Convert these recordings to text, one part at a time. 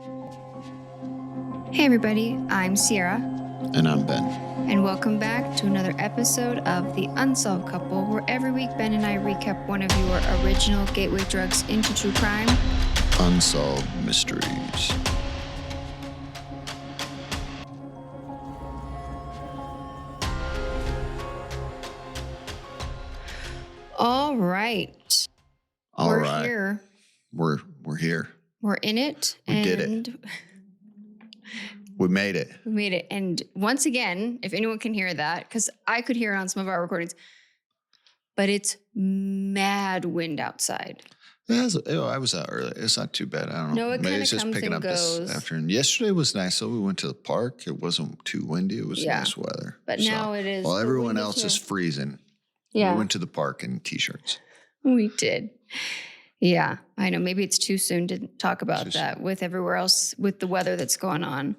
Hey everybody, I'm Sierra. And I'm Ben. And welcome back to another episode of The Unsolved Couple, where every week Ben and I recap one of your original gateway drugs into true crime. Unsolved Mysteries. All right. We're here. We're here. We're in it. We did it. We made it. We made it. And once again, if anyone can hear that, because I could hear it on some of our recordings, but it's mad wind outside. I was out early. It's not too bad. I don't know. No, it Maybe it's just comes picking and up goes. this afternoon. Yesterday was nice, though. We went to the park. It wasn't too windy. It was nice weather. But now it is. While everyone else is freezing, we went to the park in T-shirts. We did. Yeah, I know. Maybe it's too soon to talk about that with everywhere else, with the weather that's going on.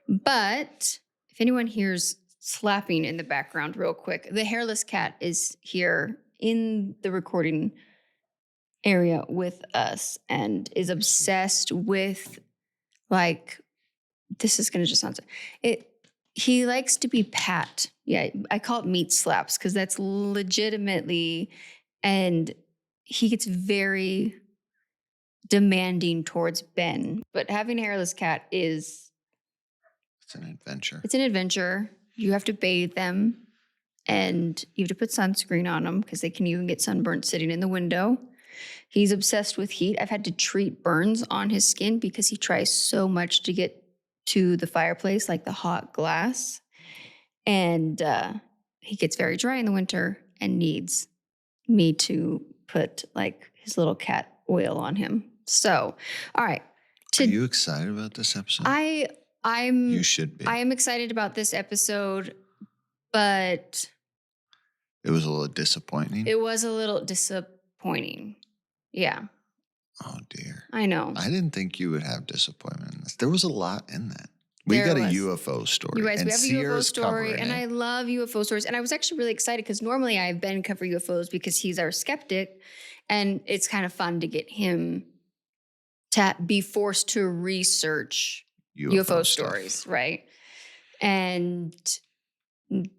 But if anyone hears slapping in the background real quick, the hairless cat is here in the recording area with us and is obsessed with, like, this is going to just sound it. He likes to be pat. Yeah, I call it meat slaps because that's legitimately, and he gets very demanding towards Ben. But having a hairless cat is... It's an adventure. It's an adventure. You have to bathe them and you have to put sunscreen on them because they can even get sunburnt sitting in the window. He's obsessed with heat. I've had to treat burns on his skin because he tries so much to get to the fireplace, like the hot glass. And he gets very dry in the winter and needs me to put like his little cat oil on him. So, all right. Are you excited about this episode? You should be. I am excited about this episode, but it was a little disappointing. It was a little disappointing. Yeah. Oh dear. I know. I didn't think you would have disappointment in this. There was a lot in that. We got a UFO story. You guys, we have a UFO story, and I love UFO stories. And I was actually really excited because normally I've been cover UFOs because he's our skeptic, and it's kind of fun to get him to be forced to research UFO stories, right? And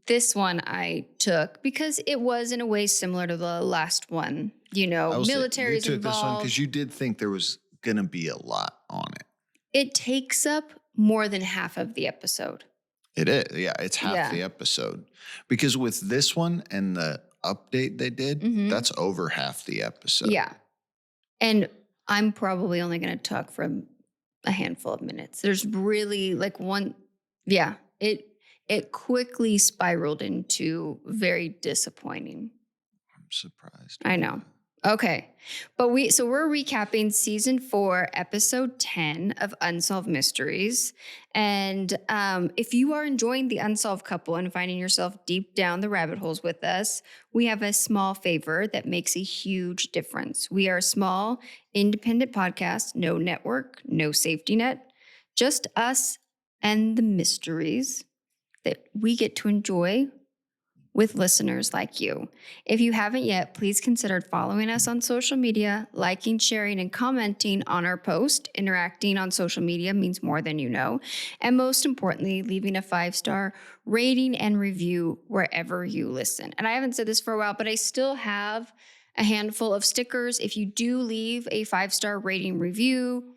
this one I took because it was in a way similar to the last one. You know, military is involved. You took this one because you did think there was going to be a lot on it. It takes up more than half of the episode. It is. Yeah, it's half the episode. Because with this one and the update they did, that's over half the episode. Yeah. And I'm probably only going to talk for a handful of minutes. There's really like one. Yeah. It quickly spiraled into very disappointing. I'm surprised. I know. Okay. But we're recapping season 4, episode 10 of Unsolved Mysteries. And if you are enjoying The Unsolved Couple and finding yourself deep down the rabbit holes with us, we have a small favor that makes a huge difference. We are a small, independent podcast, no network, no safety net, just us and the mysteries that we get to enjoy with listeners like you. If you haven't yet, please consider following us on social media, liking, sharing, and commenting on our post. Interacting on social media means more than you know. And most importantly, leaving a 5-star rating and review wherever you listen. And I haven't said this for a while, but I still have a handful of stickers. If you do leave a 5-star rating review,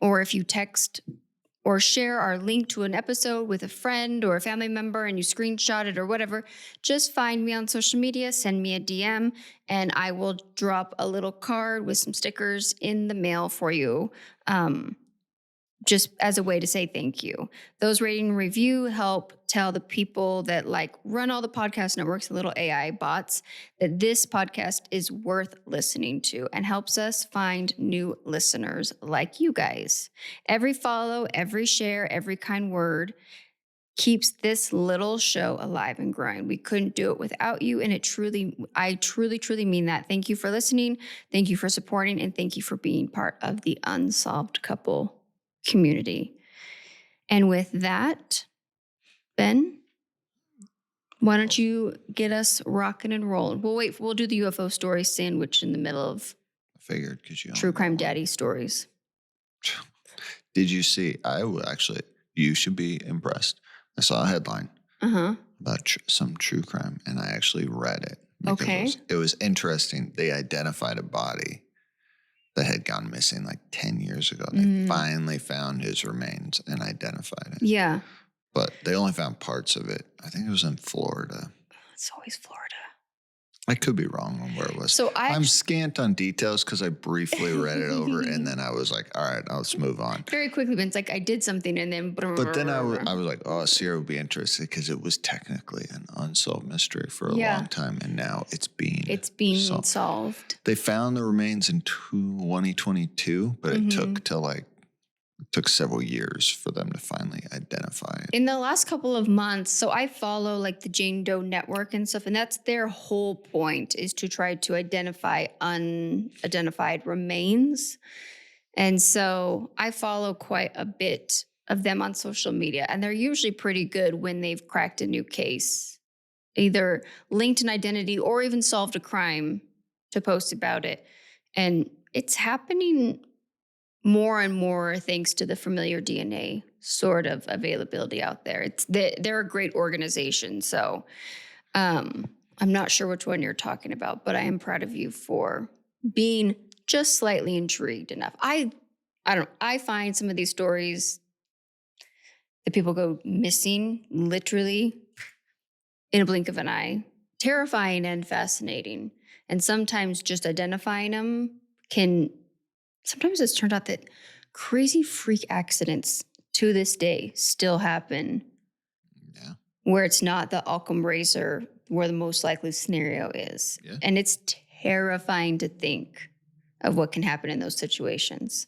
or if you text or share our link to an episode with a friend or a family member and you screenshot it or whatever, just find me on social media, send me a DM, and I will drop a little card with some stickers in the mail for you, just as a way to say thank you. Those rating and review help tell the people that like run all the podcast networks, the little AI bots, that this podcast is worth listening to and helps us find new listeners like you guys. Every follow, every share, every kind word keeps this little show alive and growing. We couldn't do it without you. And I truly mean that. Thank you for listening. Thank you for supporting, and thank you for being part of the Unsolved Couple community. And with that, Ben, why don't you get us rocking and rolling? We'll do the UFO story sandwich in the middle of I figured because you True Crime Daddy stories. Did you see? You should be impressed. I saw a headline about some true crime, and I actually read it because it was interesting. They identified a body that had gone missing like 10 years ago. And they finally found his remains and identified it. Yeah. But they only found parts of it. I think it was in Florida. It's always Florida. I could be wrong on where it was. So I'm scant on details because I briefly read it over and then I was like, all right, let's move on. Very quickly, but it's like I did something and then. But then I was like, oh, Sierra would be interested because it was technically an unsolved mystery for a long time, and now it's being solved. They found the remains in 2022, but it took several years for them to finally identify it. In the last couple of months, so I follow like the Jane Doe network and stuff, and that's their whole point, is to try to identify unidentified remains. And so I follow quite a bit of them on social media, and they're usually pretty good when they've cracked a new case, either linked an identity or even solved a crime to post about it. And it's happening more and more thanks to the familiar DNA sort of availability out there. They're a great organization. So I'm not sure which one you're talking about, but I am proud of you for being just slightly intrigued enough. I find some of these stories that people go missing literally in a blink of an eye terrifying and fascinating. And sometimes just identifying them sometimes it's turned out that crazy freak accidents to this day still happen. Yeah. Where it's not the Occam razor where the most likely scenario is. Yeah. And it's terrifying to think of what can happen in those situations.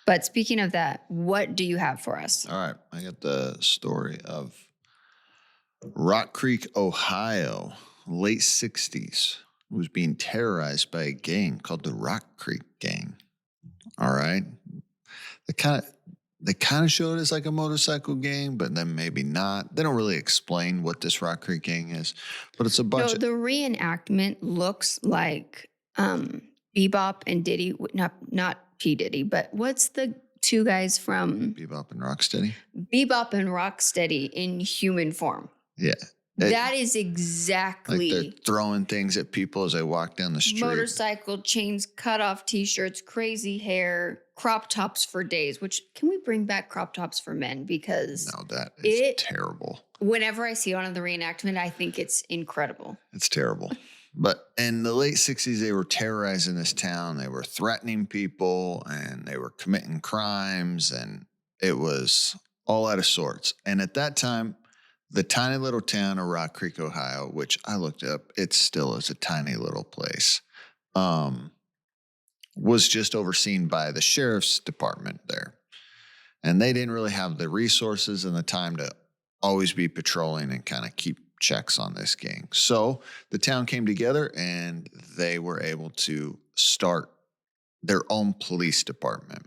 But speaking of that, what do you have for us? All right. I got the story of Rock Creek, Ohio, late 60s. Was being terrorized by a gang called the Rock Creek Gang. All right. They kind of showed it as like a motorcycle gang, but then maybe not. They don't really explain what this Rock Creek Gang is, but it's a bunch of... The reenactment looks like Bebop and Diddy, not P. Diddy, but what's the two guys from... Bebop and Rocksteady? Bebop and Rocksteady in human form. Yeah. That is exactly... Like they're throwing things at people as they walk down the street. Motorcycle chains, cut off t-shirts, crazy hair, crop tops for days, which can we bring back crop tops for men? Because... No, that is terrible. Whenever I see it on the reenactment, I think it's incredible. It's terrible. But in the late 60s, they were terrorizing this town. They were threatening people and they were committing crimes, and it was all out of sorts. And at that time, the tiny little town of Rock Creek, Ohio, which I looked up, it still is a tiny little place, was just overseen by the sheriff's department there. And they didn't really have the resources and the time to always be patrolling and kind of keep checks on this gang. So the town came together and they were able to start their own police department.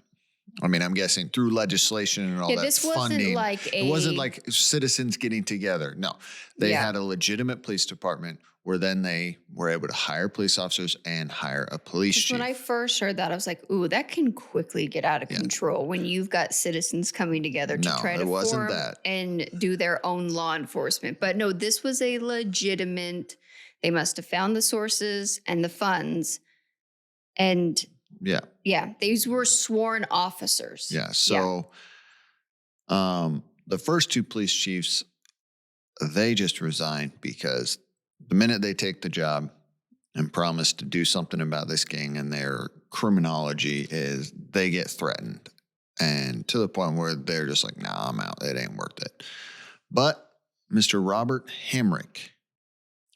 I mean, I'm guessing through legislation and all that this funding. It wasn't like citizens getting together. No, they had a legitimate police department where then they were able to hire police officers and hire a police chief. When I first heard that, I was like, ooh, that can quickly get out of control when you've got citizens coming together to try to form and do their own law enforcement. But no, this was a legitimate, they must have found the sources and the funds. And these were sworn officers. Yeah, so the first two police chiefs, they just resigned because the minute they take the job and promise to do something about this gang and their criminology is they get threatened. And to the point where they're just like, nah, I'm out. It ain't worth it. But Mr. Robert Hamrick,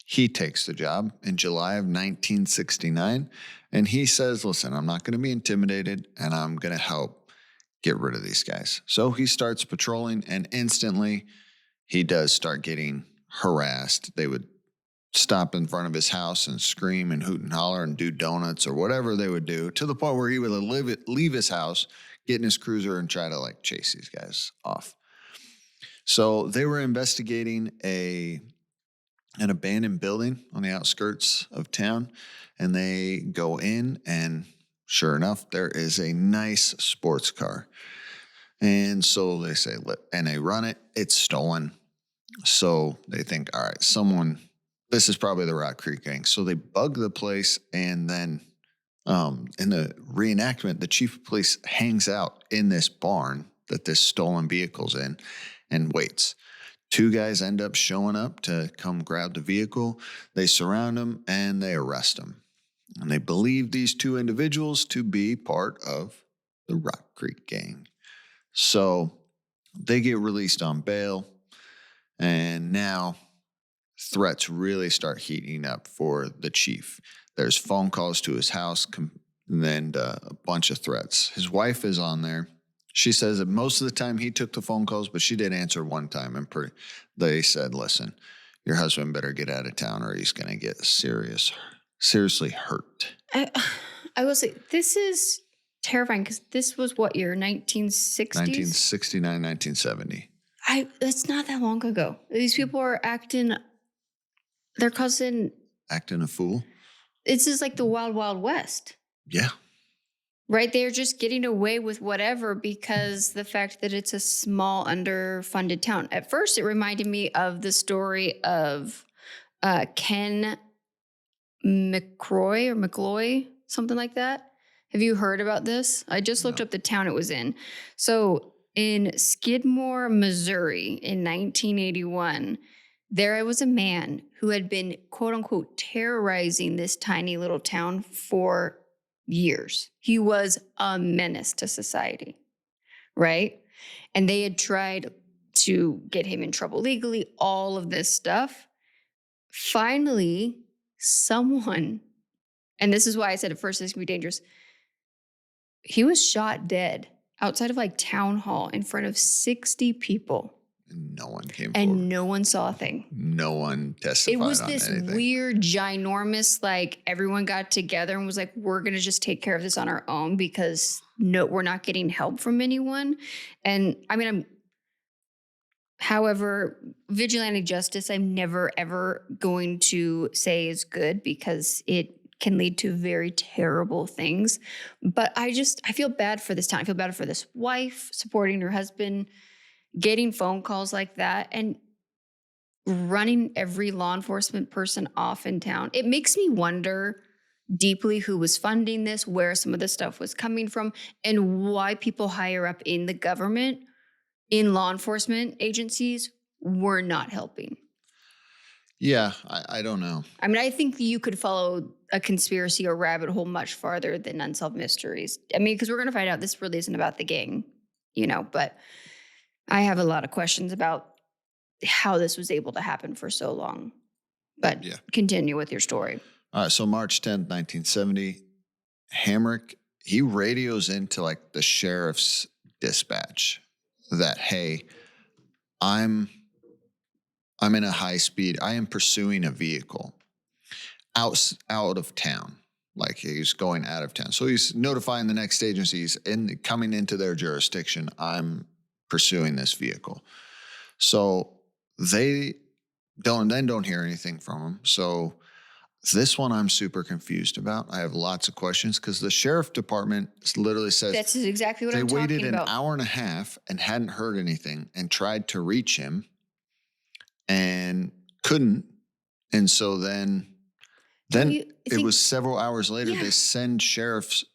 he takes the job in July of 1969. And he says, listen, I'm not going to be intimidated and I'm going to help get rid of these guys. So he starts patrolling and instantly he does start getting harassed. They would stop in front of his house and scream and hoot and holler and do donuts or whatever they would do, to the point where he would leave his house, get in his cruiser and try to like chase these guys off. So they were investigating an abandoned building on the outskirts of town, and they go in and sure enough, there is a nice sports car. And so they say, and they run it, it's stolen. So they think, all right, this is probably the Rock Creek gang. So they bug the place, and then in the reenactment, the chief of police hangs out in this barn that this stolen vehicle's in and waits. 2 guys end up showing up to come grab the vehicle. They surround him and they arrest him. And they believe these 2 individuals to be part of the Rock Creek gang. So they get released on bail. And now threats really start heating up for the chief. There's phone calls to his house and a bunch of threats. His wife is on there. She says that most of the time he took the phone calls, but she did answer one time. And they said, listen, your husband better get out of town or he's going to get seriously hurt. I will say, this is terrifying because this was what year? 1960s? 1969, 1970. That's not that long ago. These people are acting a fool. This is like the Wild Wild West. Yeah. Right? They're just getting away with whatever because the fact that it's a small, underfunded town. At first, it reminded me of the story of Ken McCloy, something like that. Have you heard about this? I just looked up the town it was in. So in Skidmore, Missouri in 1981, there was a man who had been, quote unquote, terrorizing this tiny little town for years. He was a menace to society, right? And they had tried to get him in trouble legally, all of this stuff. Finally, someone, and this is why I said at first this can be dangerous, he was shot dead outside of like town hall in front of 60 people. And no one came and forward. No one saw a thing. No one testified. It was on this anything. weird, ginormous, like everyone got together and was like, we're going to just take care of this on our own because we're not getting help from anyone. And I mean, however, vigilante justice, I'm never, ever going to say is good because it can lead to very terrible things. But I feel bad for this town. I feel bad for this wife supporting her husband, getting phone calls like that, and running every law enforcement person off in town. It makes me wonder deeply who was funding this, where some of this stuff was coming from, and why people higher up in the government, in law enforcement agencies, were not helping. Yeah, I don't know. I mean, I think you could follow a conspiracy or rabbit hole much farther than Unsolved Mysteries. I mean, because we're going to find out this really isn't about the gang, but I have a lot of questions about how this was able to happen for so long. But Continue with your story. All right, so March 10th, 1970, Hamrick, he radios into like the sheriff's dispatch that, hey, I'm in a high speed. I am pursuing a vehicle out of town. Like he's going out of town. So he's notifying the next agencies coming into their jurisdiction. I'm pursuing this vehicle. So they don't hear anything from him. So this one I'm super confused about. I have lots of questions because the sheriff department literally says that's exactly what I'm talking about. They waited an hour and a half and hadn't heard anything and tried to reach him and couldn't. And so then it was several hours later, they send sheriffs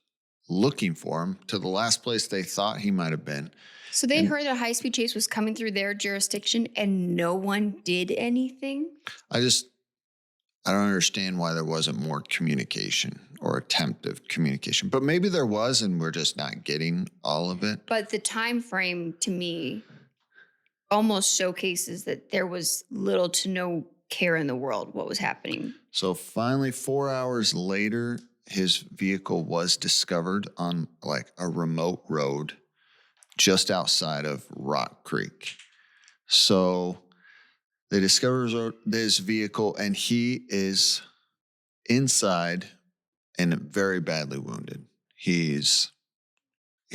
looking for him to the last place they thought he might have been. So they heard a high-speed chase was coming through their jurisdiction and no one did anything? I don't understand why there wasn't more communication or attempt of communication. But maybe there was and we're just not getting all of it. But the time frame to me almost showcases that there was little to no care in the world what was happening. So finally, 4 hours later, his vehicle was discovered on like a remote road just outside of Rock Creek. So they discover this vehicle and he is inside and very badly wounded. He's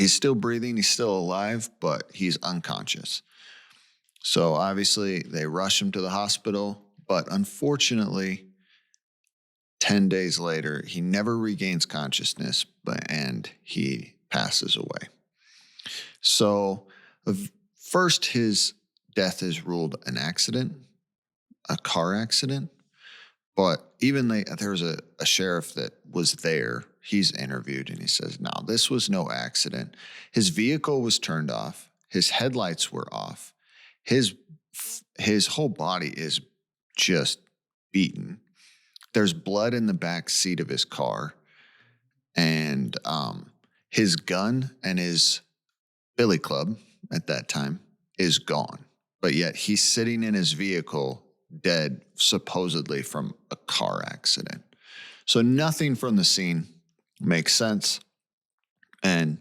still breathing, he's still alive, but he's unconscious. So obviously they rush him to the hospital, but unfortunately, 10 days later, he never regains consciousness and he passes away. So First, his death is ruled an accident, a car accident. But even there was a sheriff that was there. He's interviewed and he says, no, this was no accident. His vehicle was turned off. His headlights were off. His whole body is just beaten. There's blood in the back seat of his car. And his gun and his billy club at that time is gone. But yet he's sitting in his vehicle dead, supposedly from a car accident. So nothing from the scene makes sense. And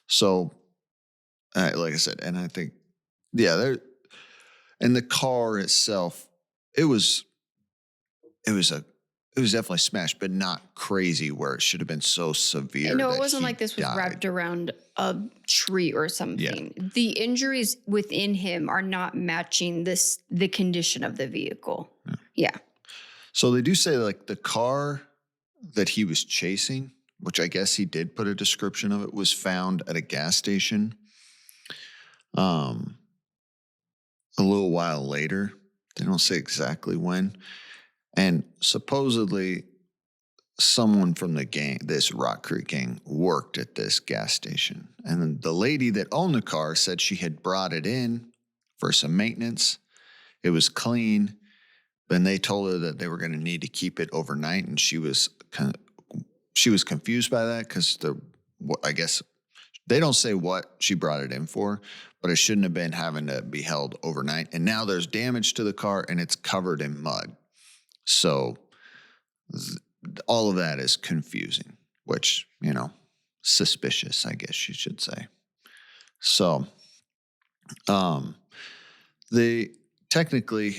so, like I said, and I think, yeah, and the car itself, it was definitely smashed, but not crazy where it should have been so severe. No, that it wasn't he like this was died. wrapped around a tree or something. Yeah. The injuries within him are not matching the condition of the vehicle. Yeah. So they do say like the car that he was chasing, which I guess he did put a description of it, was found at a gas station a little while later. They don't say exactly when. And supposedly someone from the gang, this Rock Creek gang, worked at this gas station. And then the lady that owned the car said she had brought it in for some maintenance. It was clean. And they told her that they were going to need to keep it overnight. And she was confused by that because I guess they don't say what she brought it in for, but it shouldn't have been having to be held overnight. And now there's damage to the car and it's covered in mud. So all of that is confusing, which, suspicious, I guess you should say. So, technically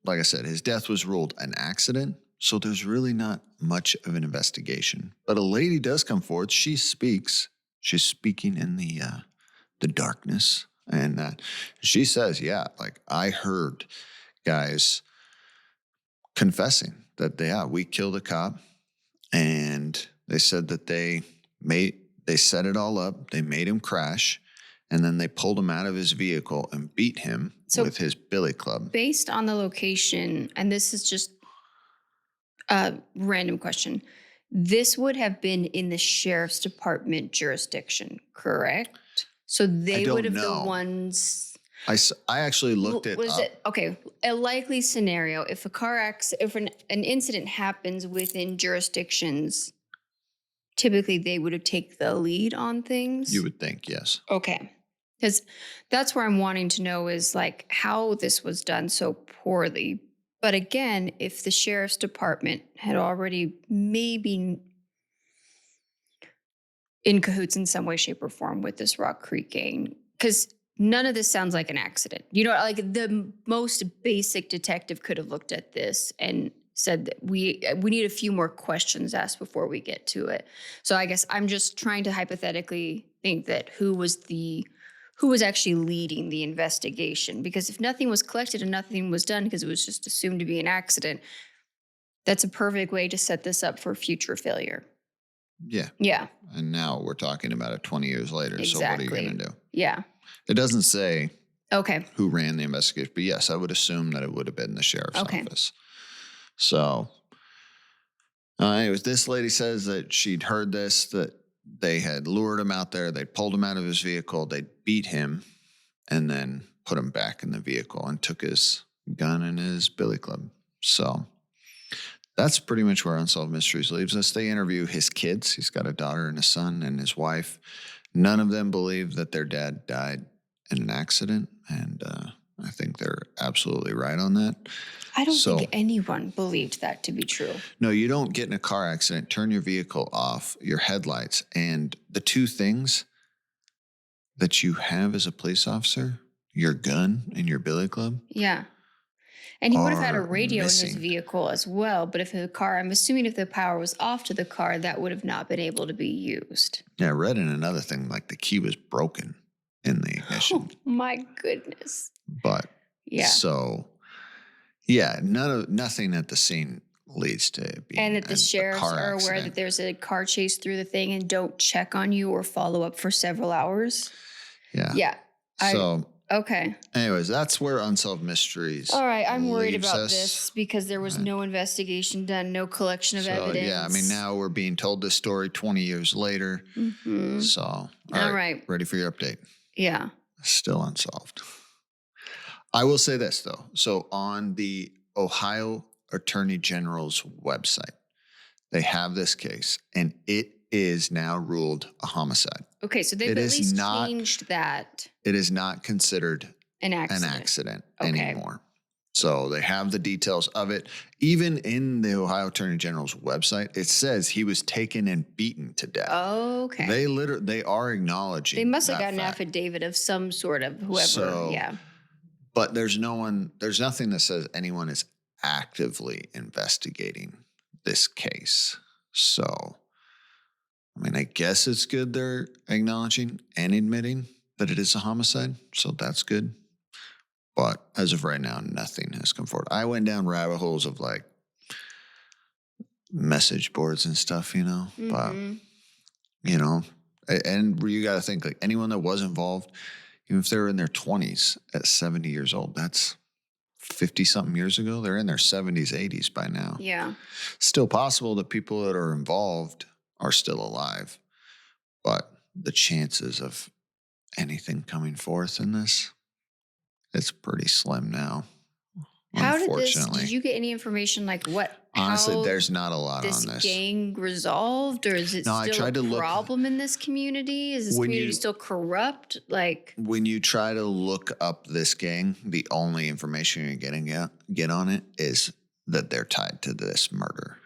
like I said, his death was ruled an accident. So there's really not much of an investigation, but a lady does come forward. She speaks. She's speaking in the darkness. And she says, yeah, like I heard guys confessing that, we killed a cop. And they said that they set it all up. They made him crash. And then they pulled him out of his vehicle and beat him with his billy club. Based on the location, and this is just a random question, this would have been in the sheriff's department jurisdiction, correct? So they would have the ones. I actually looked it up. Okay, a likely scenario, if if an incident happens within jurisdictions, typically they would have taken the lead on things? You would think, yes. Okay. Because that's where I'm wanting to know is like how this was done so poorly. But again, if the sheriff's department had already maybe in cahoots in some way, shape, or form with this Rock Creek gang, because none of this sounds like an accident. Like the most basic detective could have looked at this and said that we need a few more questions asked before we get to it. So I guess I'm just trying to hypothetically think that who was actually leading the investigation, because if nothing was collected and nothing was done because it was just assumed to be an accident, that's a perfect way to set this up for future failure. Yeah. Yeah. And now we're talking about it 20 years later. Exactly. So what are you going to do? Yeah. It doesn't say who ran the investigation, but yes, I would assume that it would have been the sheriff's office. So anyways, this lady says that she'd heard this, that they had lured him out there. They pulled him out of his vehicle. They beat him and then put him back in the vehicle and took his gun and his billy club. So that's pretty much where Unsolved Mysteries leaves us. They interview his kids. He's got a daughter and a son and his wife. None of them believe that their dad died in an accident. And I think they're absolutely right on that. I don't think anyone believed that to be true. No, you don't get in a car accident, turn your vehicle off, your headlights, and the two things that you have as a police officer, your gun and your billy club. Yeah. And he would have had a radio missing. in his vehicle as well. But if I'm assuming if the power was off to the car, that would have not been able to be used. Yeah, I read in another thing, like the key was broken in the ignition. Oh, my goodness. But yeah. So yeah, nothing at the scene leads to being and that the sheriffs are aware that there's a car chase through the thing and don't check on you or follow up for several hours. Yeah. Yeah. Okay. anyways, that's where Unsolved Mysteries. All right. I'm worried leaves about us. this because there was no investigation done, no collection of evidence. Yeah, I mean, now we're being told this story 20 years later. Mm-hmm. So, all right. Ready for your update? Yeah. Still unsolved. I will say this, though. So, on the Ohio Attorney General's website, they have this case, and it is now ruled a homicide. Okay, so they've at least changed that. It is not considered an accident anymore. So they have the details of it. Even in the Ohio Attorney General's website, it says he was taken and beaten to death. Okay. They are acknowledging. They must have got an affidavit of some sort of whoever. Yeah. But there's nothing that says anyone is actively investigating this case. So, I mean, I guess it's good they're acknowledging and admitting that it is a homicide. So that's good. But as of right now, nothing has come forward. I went down rabbit holes of like message boards and stuff, Mm-hmm. but, and you got to think like anyone that was involved, even if they're in their 20s at 70 years old, that's 50 something years ago. They're in their 70s, 80s by now. Yeah. Still possible that people that are involved are still alive, but the chances of anything coming forth in this, it's pretty slim now. How did you get any information like what? Honestly, there's not a lot on this. This gang resolved, or is it still a problem in this community? Is this community still corrupt? Like when you try to look up this gang, the only information you're get on it is that they're tied to this murder.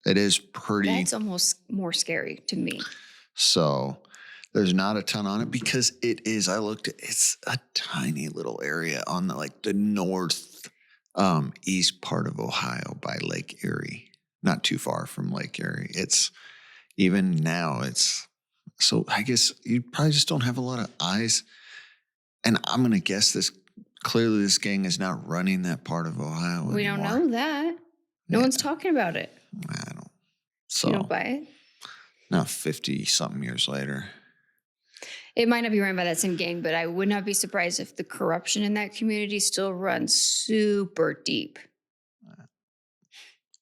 It is pretty. That's almost more scary to me. So there's not a ton on it because it is. I looked at it's a tiny little area on the north east part of Ohio by Lake Erie, not too far from Lake Erie. It's even now so I guess you probably just don't have a lot of eyes. And I'm going to guess this gang is not running that part of Ohio We anymore. don't know that. No one's talking about it. I don't. So you don't buy it? Now 50 something years later. It might not be run by that same gang, but I would not be surprised if the corruption in that community still runs super deep.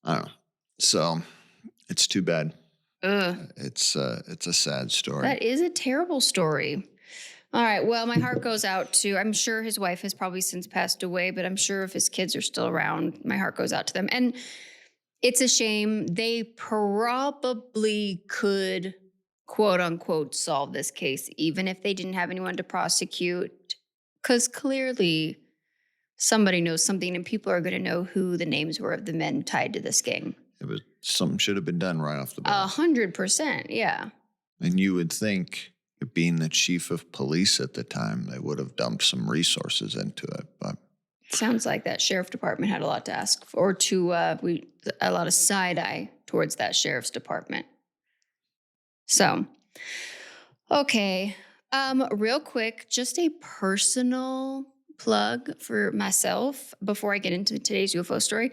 I don't know. So it's too bad. Ugh. It's a sad story. That is a terrible story. All right. Well, my heart goes out to, I'm sure his wife has probably since passed away, but I'm sure if his kids are still around, my heart goes out to them. And it's a shame. They probably could, quote unquote, solve this case, even if they didn't have anyone to prosecute, because clearly somebody knows something and people are going to know who the names were of the men tied to this gang. Something should have been done right off the bat. 100%, yeah. And you would think, being the chief of police at the time, they would have dumped some resources into it. But sounds like that sheriff department had a lot to ask for, a lot of side eye towards that sheriff's department. So, okay. Real quick, just a personal plug for myself before I get into today's UFO story.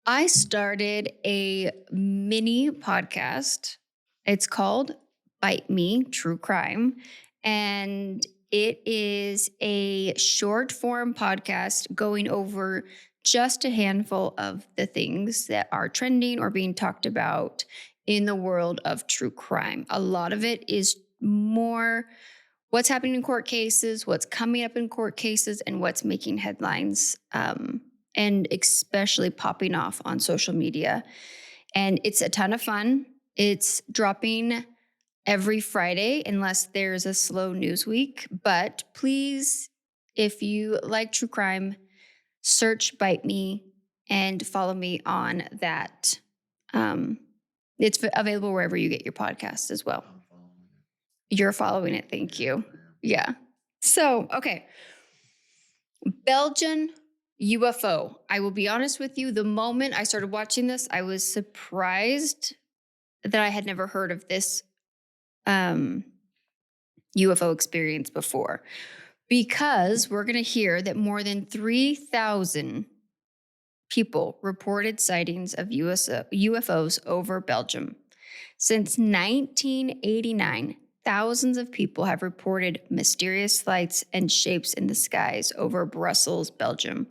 I started a mini podcast. It's called Bite Me True Crime. And it is a short form podcast going over just a handful of the things that are trending or being talked about in the world of true crime. A lot of it is more what's happening in court cases, what's coming up in court cases, and what's making headlines, and especially popping off on social media. And it's a ton of fun. It's dropping every Friday unless there's a slow news week. But please, if you like true crime, search Bite Me and follow me on that. It's available wherever you get your podcasts as well. You're following it. Thank you. Yeah. So, okay. Belgian UFO. I will be honest with you. The moment I started watching this, I was surprised that I had never heard of this UFO experience before, because we're going to hear that more than 3,000 people reported sightings of UFOs over Belgium. Since 1989, thousands of people have reported mysterious lights and shapes in the skies over Brussels, Belgium.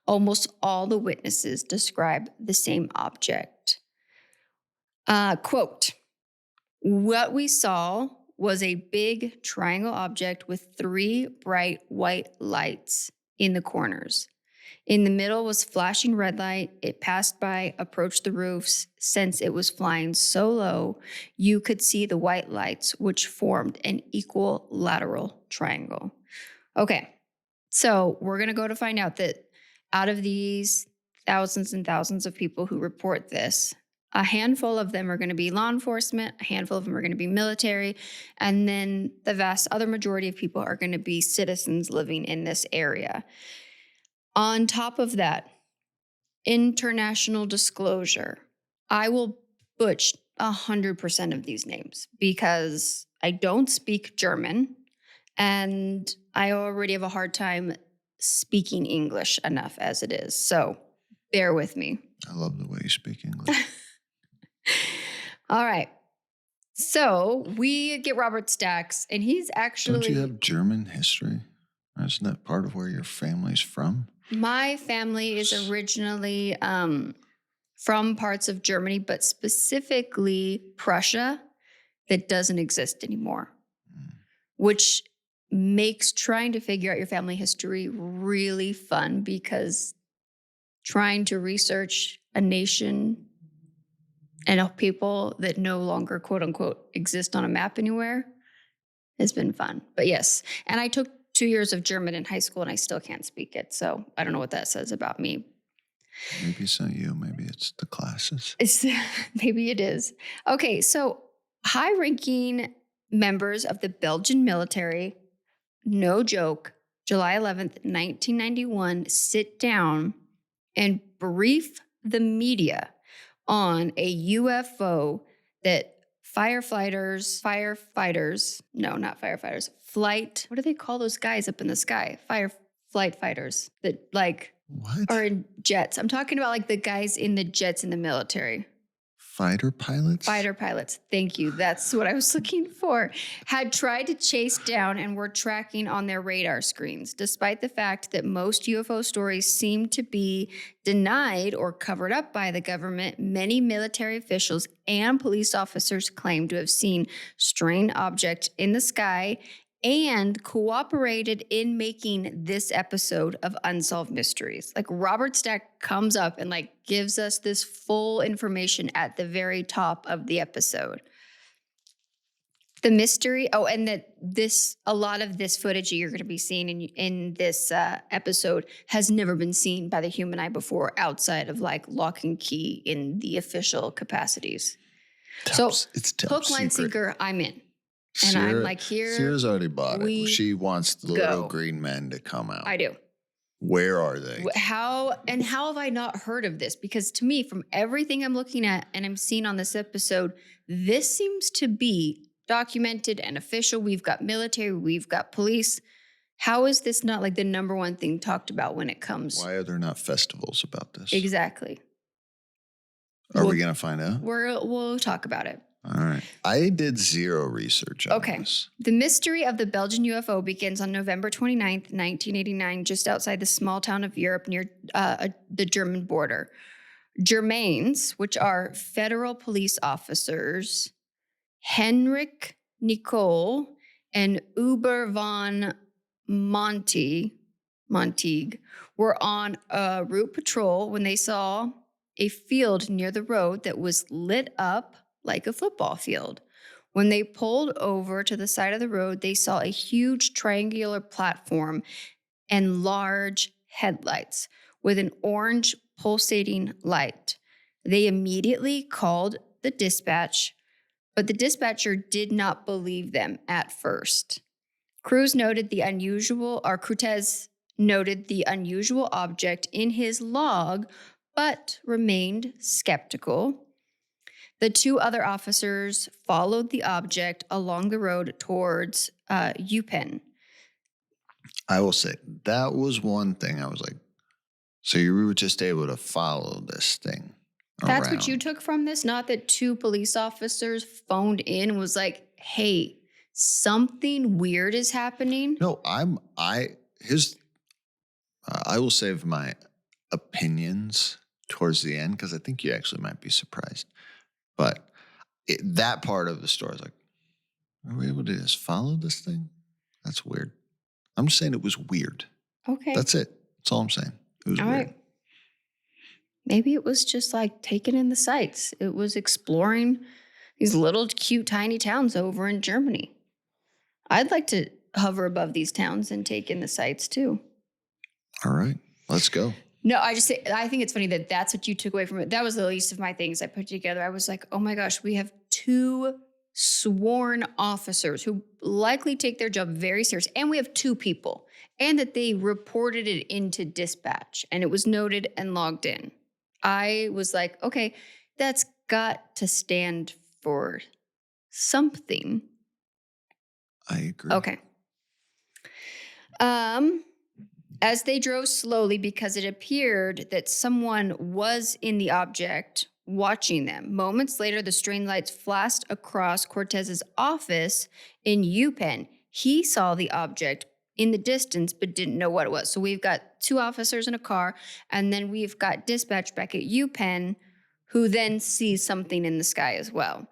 Almost all the witnesses describe the same object. Quote, what we saw was a big triangle object with 3 bright white lights in the corners. In the middle was flashing red light. It passed by, approached the roofs. Since it was flying so low, you could see the white lights, which formed an equilateral triangle. Okay, so we're going to go to find out that out of these thousands and thousands of people who report this, a handful of them are going to be law enforcement, a handful of them are going to be military, and then the vast other majority of people are going to be citizens living in this area. On top of that, international disclosure. I will butch 100% of these names because I don't speak German and I already have a hard time speaking English enough as it is. So bear with me. I love the way you speak English. All right. So we get Robert Stacks, and he's actually... Don't you have German history? Isn't that part of where your family's from? My family is originally from parts of Germany, but specifically Prussia, that doesn't exist anymore, which makes trying to figure out your family history really fun because trying to research a nation and a people that no longer, quote unquote, exist on a map anywhere has been fun. But yes, and I took 2 years of German in high school and I still can't speak it. So I don't know what that says about me. Maybe it's not you. Maybe it's the classes. Maybe it is. Okay, so high-ranking members of the Belgian military, no joke, July 11th, 1991, sit down and brief the media on a UFO that what do they call those guys up in the sky? Flight fighters that What? are in jets. I'm talking about like the guys in the jets in the military. Fighter pilots? Fighter pilots. Thank you. That's what I was looking for. Had tried to chase down and were tracking on their radar screens, despite the fact that most UFO stories seem to be denied or covered up by the government. Many military officials and police officers claim to have seen strange objects in the sky and cooperated in making this episode of Unsolved Mysteries. Like Robert Stack comes up and gives us this full information at the very top of the episode. The mystery, and that a lot of this footage you're going to be seeing in this episode has never been seen by the human eye before outside of lock and key in the official capacities. It's top hook, line, secret. sinker, I'm in. And Sierra, I'm here. Sierra's already bought it. She wants the little go. green men to come out. I do. Where are they? How have I not heard of this? Because to me, from everything I'm looking at and I'm seeing on this episode, this seems to be documented and official. We've got military, we've got police. How is this not the number one thing talked about when it comes? Why are there not festivals about this? Exactly. Are we going to find out? We'll talk about it. All right. I did zero research on this. The mystery of the Belgian UFO begins on November 29th, 1989, just outside the small town of Europe near the German border. Germains, which are federal police officers, Henrik Nicole and Uber von Montague were on a route patrol when they saw a field near the road that was lit up like a football field. When they pulled over to the side of the road, they saw a huge triangular platform and large headlights with an orange pulsating light. They immediately called the dispatch, but the dispatcher did not believe them at first. Cruz noted the unusual object in his log, but remained skeptical. The 2 other officers followed the object along the road towards Eupen. I will say that was one thing I was like, so you were just able to follow this thing That's around. what you took from this? Not that 2 police officers phoned in and was like, hey, Something weird is happening. No, I will save my opinions towards the end because I think you actually might be surprised. But that part of the story is like, are we able to just follow this thing? That's weird. I'm just saying it was weird. Okay. That's it. That's all I'm saying. It was All weird. right. Maybe it was just like taking in the sights. It was exploring these little cute tiny towns over in Germany. I'd like to hover above these towns and take in the sights too. All right. Let's go. No, I think it's funny that that's what you took away from it. That was the least of my things I put together. I was like, oh my gosh, we have 2 sworn officers who likely take their job very serious. And we have 2 people. And that they reported it into dispatch and it was noted and logged in. I was like, okay, that's got to stand for something. I agree. Okay. As they drove slowly, because it appeared that someone was in the object watching them. Moments later, the string lights flashed across Cortez's office in Eupen. He saw the object in the distance, but didn't know what it was. So we've got 2 officers in a car, and then we've got dispatch back at Eupen, who then sees something in the sky as well.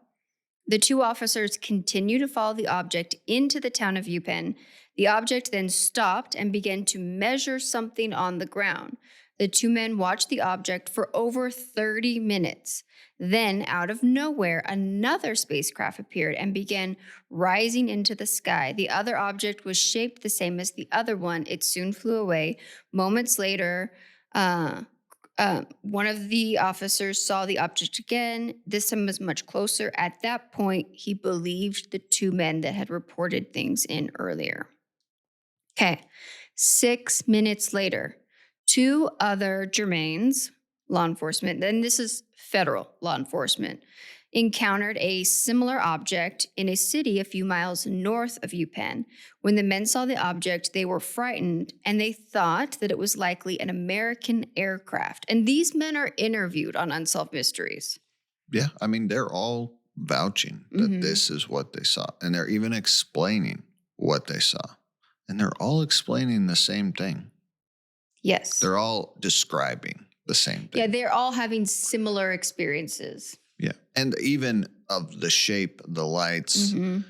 The 2 officers continue to follow the object into the town of Eupen. The object then stopped and began to measure something on the ground. The 2 men watched the object for over 30 minutes. Then, out of nowhere, another spacecraft appeared and began rising into the sky. The other object was shaped the same as the other one. It soon flew away. Moments later, one of the officers saw the object again. This time was much closer. At that point, he believed the 2 men that had reported things in earlier. Okay, 6 minutes later, 2 other Germains, law enforcement, then this is federal law enforcement, encountered a similar object in a city a few miles north of Eupen. When the men saw the object, they were frightened and they thought that it was likely an American aircraft. And these men are interviewed on Unsolved Mysteries. Yeah. I mean, they're all vouching that this is what they saw. And they're even explaining what they saw. And they're all explaining the same thing. Yes. They're all describing the same thing. Yeah, they're all having similar experiences. Yeah. And even of the shape, the lights, the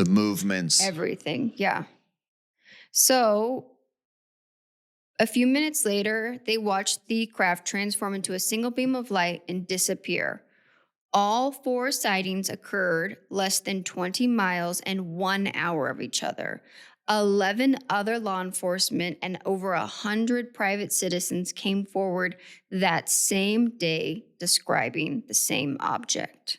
movements. Everything. Yeah. So a few minutes later, they watched the craft transform into a single beam of light and disappear. All 4 sightings occurred less than 20 miles and 1 hour of each other. 11 other law enforcement and over 100 private citizens came forward that same day describing the same object.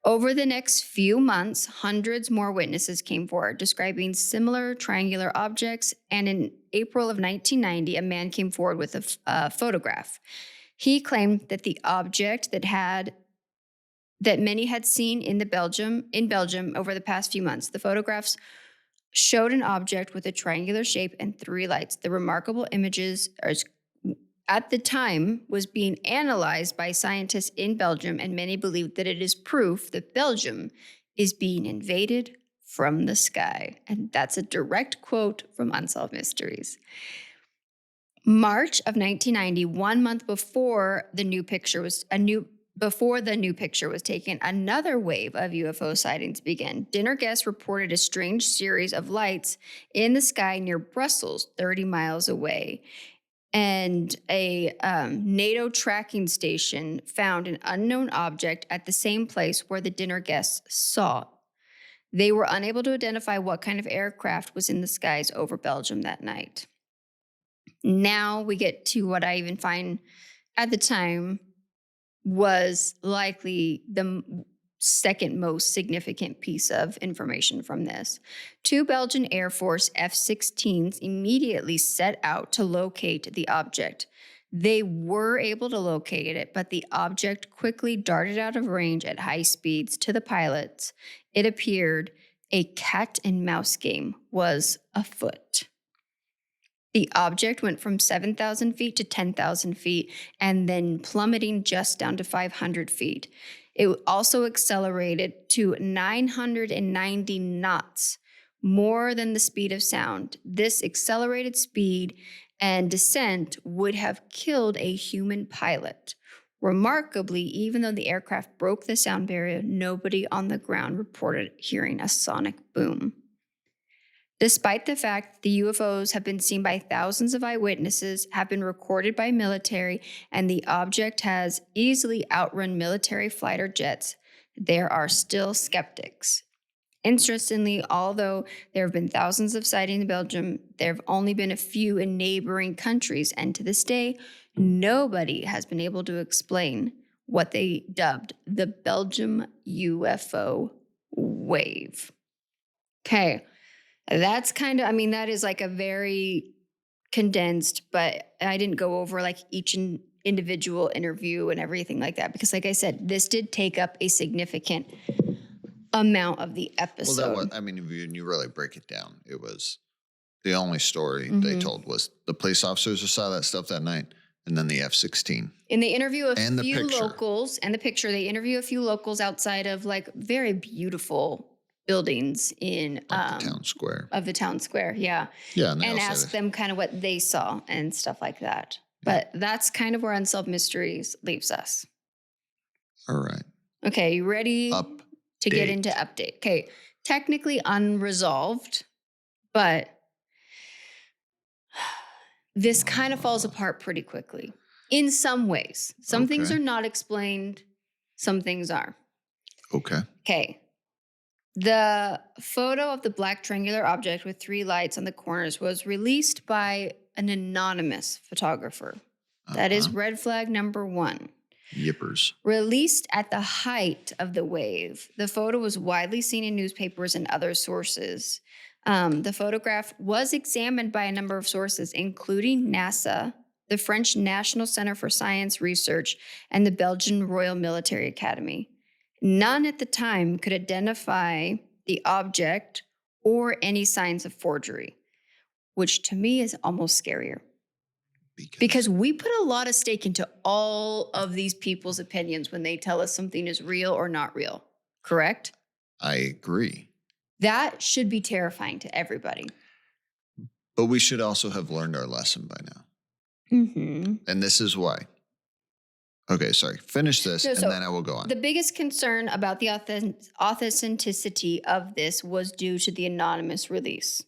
Over the next few months, hundreds more witnesses came forward describing similar triangular objects, and in April of 1990, a man came forward with a photograph. He claimed that the object that many had seen in Belgium over the past few months. The photographs showed an object with a triangular shape and 3 lights. The remarkable images at the time was being analyzed by scientists in Belgium, and many believed that it is proof that Belgium is being invaded from the sky. And that's a direct quote from Unsolved Mysteries. March of 1990, 1 month before the new picture was taken, another wave of UFO sightings began. Dinner guests reported a strange series of lights in the sky near Brussels, 30 miles away. And a NATO tracking station found an unknown object at the same place where the dinner guests saw it. They were unable to identify what kind of aircraft was in the skies over Belgium that night. Now we get to what I even find at the time was likely the second most significant piece of information from this. 2 Belgian Air Force F-16s immediately set out to locate the object. They were able to locate it, but the object quickly darted out of range at high speeds. To the pilots, it appeared a cat and mouse game was afoot. The object went from 7,000 feet to 10,000 feet and then plummeting just down to 500 feet. It also accelerated to 990 knots, more than the speed of sound. This accelerated speed and descent would have killed a human pilot. Remarkably, even though the aircraft broke the sound barrier, nobody on the ground reported hearing a sonic boom. Despite the fact the UFOs have been seen by thousands of eyewitnesses, have been recorded by military, and the object has easily outrun military fighter jets, there are still skeptics. Interestingly, although there have been thousands of sightings in Belgium, there have only been a few in neighboring countries, and to this day, nobody has been able to explain what they dubbed the Belgium UFO wave. Okay, that's kind of, I mean, that is like a very condensed, but I didn't go over like each individual interview and everything like that, because like I said, this did take up a significant amount of the episode. Well, that was, I mean, if you really break it down, it was the only story they told was the police officers who saw that stuff that night, and then the F-16. And they interview a and few the locals, and the picture, they interview a few locals outside of like very beautiful buildings in the town square. Of the town square, yeah. Yeah, and ask them kind of what they saw and stuff like that. But that's kind of where Unsolved Mysteries leaves us. All right. Okay, you ready to get into update? Okay, technically unresolved, but this kind of falls apart pretty quickly in some ways. Some things are not explained, some things are. Okay. The photo of the black triangular object with 3 lights on the corners was released by an anonymous photographer. That is red flag number 1. Yippers. Released at the height of the wave, the photo was widely seen in newspapers and other sources. The photograph was examined by a number of sources, including NASA, the French National Center for Science Research, and the Belgian Royal Military Academy. None at the time could identify the object or any signs of forgery, which to me is almost scarier. Because we put a lot of stake into all of these people's opinions when they tell us something is real or not real, correct? I agree. That should be terrifying to everybody. But we should also have learned our lesson by now. And this is why. Okay, sorry. Finish this, and then I will go on. The biggest concern about the authenticity of this was due to the anonymous release.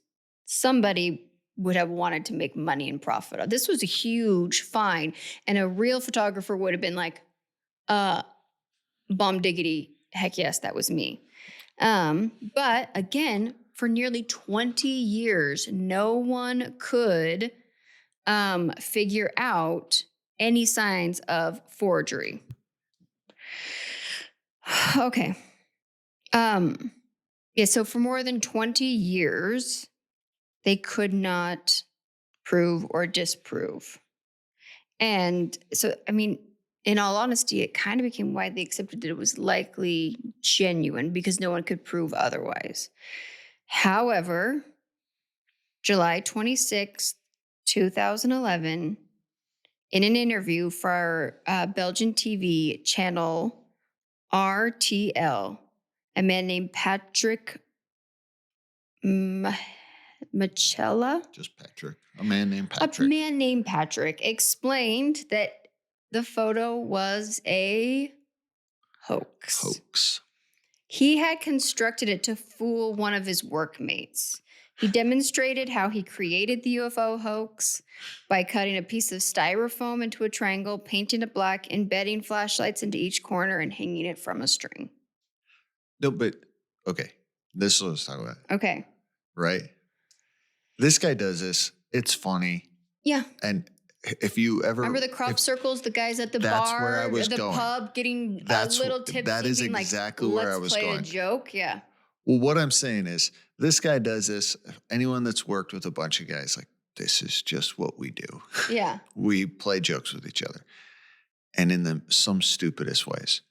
Somebody would have wanted to make money and profit. This was a huge find, and a real photographer would have been like, bomb diggity, heck yes, that was me. But again, for nearly 20 years, no one could figure out any signs of forgery. Okay. Yeah, so for more than 20 years, they could not prove or disprove. And so, I mean, in all honesty, it kind of became widely accepted that it was likely genuine because no one could prove otherwise. However, July 26, 2011, in an interview for Belgian TV channel RTL, a man named Patrick Machella? Just Patrick. A man named Patrick. A man named Patrick explained that the photo was a hoax. He had constructed it to fool one of his workmates. He demonstrated how he created the UFO hoax by cutting a piece of styrofoam into a triangle, painting it black, embedding flashlights into each corner, and hanging it from a string. No, but, okay. This is what I was talking about. Okay. Right? This guy does this. It's funny. Yeah. And if you ever... Remember the crop circles, the guys at the that's bar, where I was the going. pub, getting a little tipsy. That is being exactly like, where I was going. going. Let's play a joke, yeah. Well, what I'm saying is, this guy does this. Anyone that's worked with a bunch of guys, like, this is just what we do. Yeah. We play jokes with each other. And in some stupidest ways.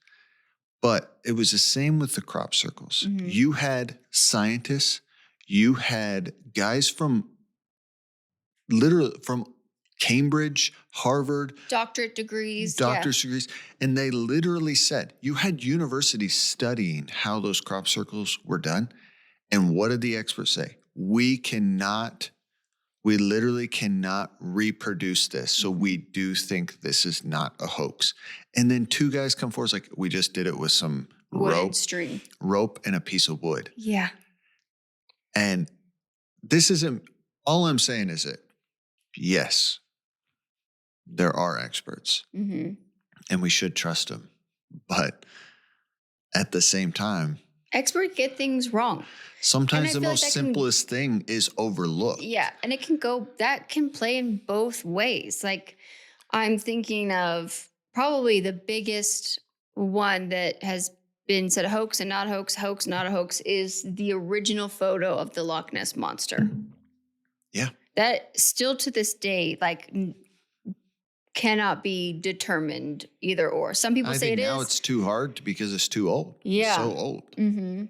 But it was the same with the crop circles. Mm-hmm. You had scientists, you had guys from literally from Cambridge Harvard, Doctorate degrees. doctor's degrees. And they literally said, you had universities studying how those crop circles were done. And what did the experts say? We literally cannot reproduce this. So we do think this is not a hoax. And then two guys come forward, like, we just did it with some Wood string. rope and a piece of wood. Yeah. And this isn't, all I'm saying is that, yes, there are experts Mm-hmm. and we should trust them. But at the same time, Experts get things wrong. sometimes the most simplest thing is overlooked. Yeah. And that can play in both ways. Like, I'm thinking of probably the biggest one that has been said hoax and not hoax, hoax, not a hoax, is the original photo of the Loch Ness Monster. Yeah. That still to this day, like, cannot be determined either or. Some people say it is. Now it's too hard because it's too old. Yeah. It's so old. Mm-hmm.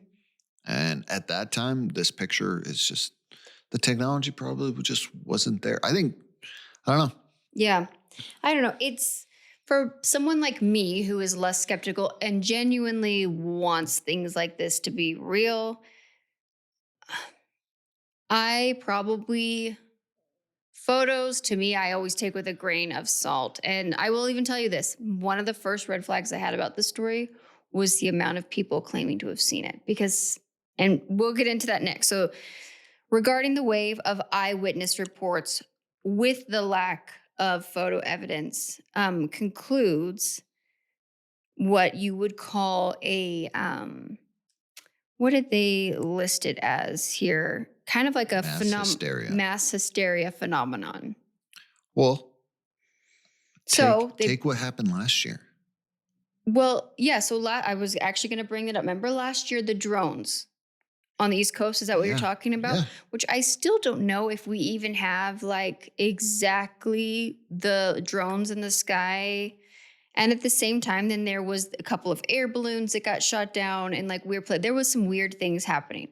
And at that time, this picture is just, the technology probably just wasn't there. I don't know. Yeah. I don't know. It's for someone like me who is less skeptical and genuinely wants things like this to be real. Photos to me, I always take with a grain of salt. And I will even tell you this. One of the first red flags I had about this story was the amount of people claiming to have seen it and we'll get into that next. So regarding the wave of eyewitness reports with the lack of photo evidence, concludes what you would call a, what did they list it as here? Kind of like a mass hysteria phenomenon. Well, so take what happened last year. Well, yeah. So I was actually going to bring it up. Remember last year, the drones on the East Coast? Is that what you're talking about? Yeah. Which I still don't know if we even have like exactly the drones in the sky. And at the same time, then there was a couple of air balloons that got shot down and like there was some weird things happening.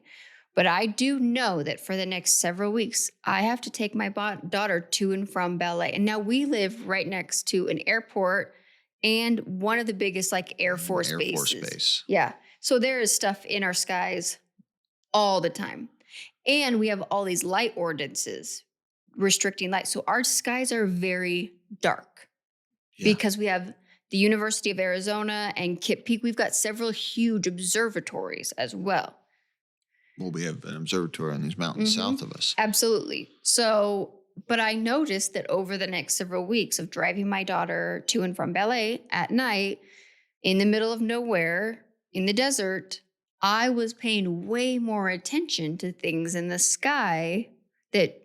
But I do know that for the next several weeks, I have to take my daughter to and from ballet. And now we live right next to an airport and one of the biggest like Air Force bases. Yeah. So there is stuff in our skies all the time. And we have all these light ordinances restricting light. So our skies are very dark because we have the University of Arizona and Kitt Peak. We've got several huge observatories as well. Well, we have an observatory on these mountains south of us. Absolutely. So, but I noticed that over the next several weeks of driving my daughter to and from ballet at night in the middle of nowhere in the desert, I was paying way more attention to things in the sky that